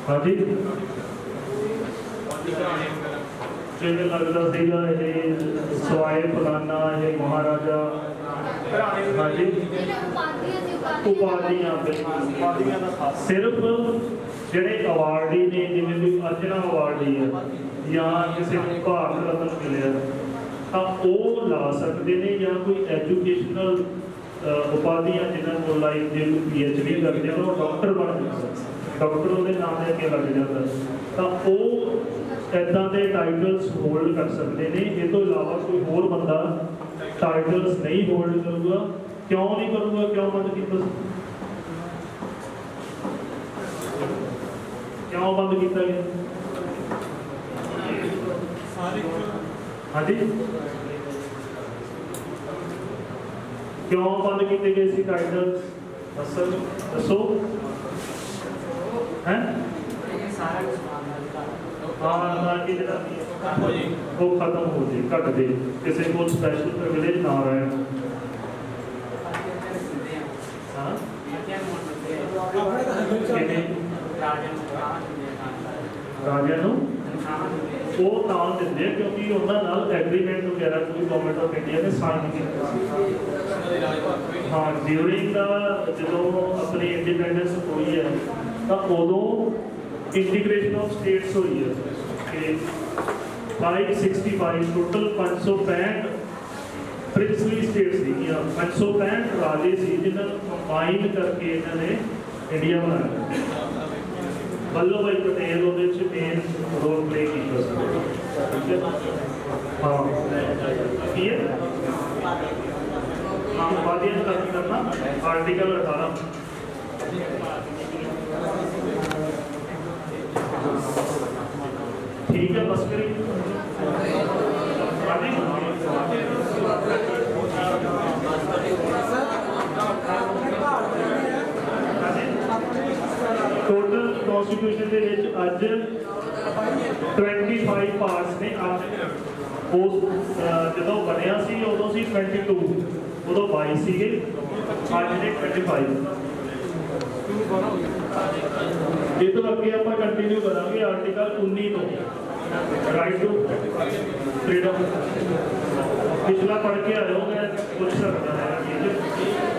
हाँ जी। जिवें लगदा सीगा ये सवाए फलाना ये महाराजा, हाँ जी उपाधियां, उपाधियां का सिर्फ जिहड़े अवार्डी ने जिवें कोई अर्चना अवार्डी है या किसी को भारत रत्न मिलिया तो वो ला सकते हैं, या कोई एजुकेशनल उपाधियां जिन्होंने को लाइक जो PhD करते हैं वो डॉक्टर बन सकते, डॉक्टर उहदे नाम लेके लग जाता तो वो इदां दे टाइटल्स होल्ड कर सकते हैं। ये तो इलावा कोई होर बंदा टाइटल्स नहीं होल्ड करूँगा। क्यों नहीं करूँगा, क्यों बंद किया, क्यों बंद किया गया? हाँ जी, क्यों बंद किए गए सी टाइटल्स? ਅਸਲ ਦੱਸੋ ਹੈ ਹਾਂ ਕਿ ਜਿਹੜਾ ਉਹ ਖਤਮ ਹੋ ਜੇ ਘਟ ਦੇ ਕਿਸੇ ਕੋਲ ਸਪੈਸ਼ਲ ਪ੍ਰਿਵਿਲੇਜ ਨਾ ਰਹਿਣ ਹਾਂ ਆਪਣੇ ਤਾਂ ਹੱਲ ਕਿਵੇਂ ਰਾਜਿਆਂ ਨੂੰ ਉਹ ਤਾਂ ਦਿੰਦੇ ਆ ਕਿਉਂਕਿ ਉਹਨਾਂ ਨਾਲ ਐਗਰੀਮੈਂਟ ਵਗੈਰਾ ਕੋਈ ਗਵਰਨਮੈਂਟ ਆਫ ਇੰਡੀਆ ਨੇ ਸਾਈਨ ਕੀਤਾ ਸੀ ਹਾਂ ਡਿਊਰਿੰਗ ਦਾ ਜਦੋਂ ਆਪਣੀ ਇੰਡੀਪੈਂਡੈਂਸ ਹੋਈ ਹੈ ਤਾਂ ਉਦੋਂ ਇੰਟੀਗ੍ਰੇਸ਼ਨ ਆਫ ਸਟੇਟਸ ਹੋਈ ਹੈ ਕਿ 565 ਟੋਟਲ 565 ਪ੍ਰਿੰਸਲੀ ਸਟੇਟ ਸੀਗੀਆਂ 565 ਰਾਜੇ ਸੀ ਜਿਨ੍ਹਾਂ ਨੂੰ ਕੰਬਾਈਨ ਕਰਕੇ ਇਹਨਾਂ ਨੇ ਇੰਡੀਆ ਬਣਾਇਆ ਵੱਲਭ ਭਾਈ ਪਟੇਲ ਉਹਦੇ ਵਿੱਚ ਮੇਨ ਰੋਲ ਪਲੇ ਕੀਤਾ ਸੀ ਹਾਂ ਕੀ ਹੈ ਵਾਦੀਆਂ ਦਾ ਕੀ ਕਰਨਾ ਆਰਟੀਕਲ 18 ठीक है बस करी टोटल कॉन्स्टिट्यूशन के विच अज 25 पार्ट्स ने उस जो बनया सी उदों सी 22 उदों 22 सीगे अज ने 25 ये तो अगे आप कंटिन्यू करेंगे आर्टिकल 19 तो राइट टू फ्रीडम पिछला पढ़ के आए हो मैं पूछ सकता है